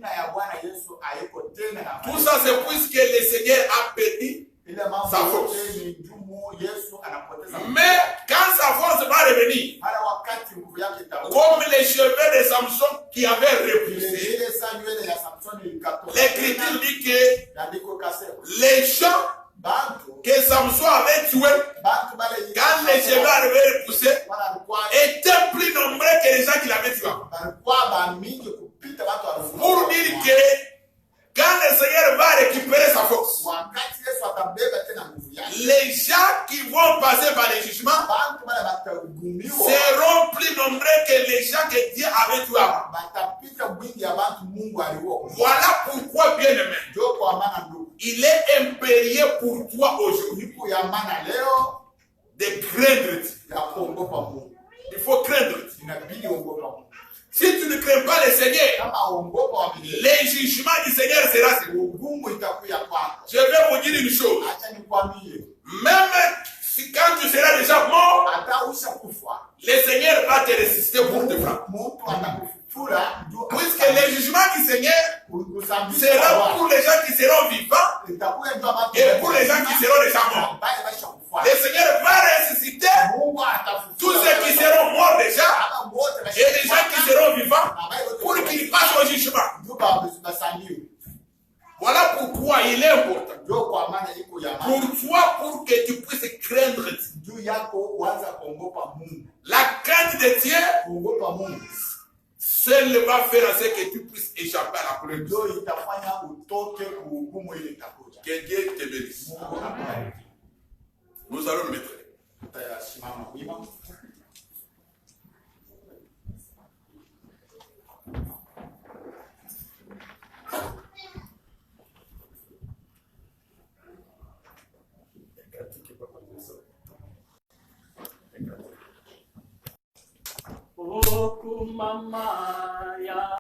[SPEAKER 1] Tout ça, c'est puisque le Seigneur a perdu sa force. Mais quand sa force va revenir, comme les cheveux de Samson qui avaient repoussé, l'Écriture dit que les gens que Samson avait tués, quand les cheveux avaient repoussé, étaient plus nombreux que les gens qui l'avaient tué. Pour dire que quand le Seigneur va récupérer sa force, les gens qui vont passer par les jugements seront plus nombreux que les gens que Dieu avait tués avant. Voilà pourquoi, bien aimé, il est impérieux pour toi aujourd'hui de craindre Dieu. Il faut craindre Dieu. Si tu ne crains pas le Seigneur, les jugements du Seigneur seront sur vous. Je vais vous dire une chose. Même si quand tu seras déjà mort, le Seigneur va te résister pour te frapper. Puisque les jugements du Seigneur seront pour les gens qui seront vivants et pour les gens qui seront déjà morts. Le Seigneur va ressusciter tous ceux qui seront morts déjà et les gens qui seront vivants pour qu'ils passent au jugement. Voilà pourquoi il est important pour toi, pour que tu puisses craindre Dieu. La crainte de Dieu seul va faire en sorte que tu puisses échapper à la colère. Que Dieu te bénisse. Nous allons mettre.
[SPEAKER 3] Oku mama ya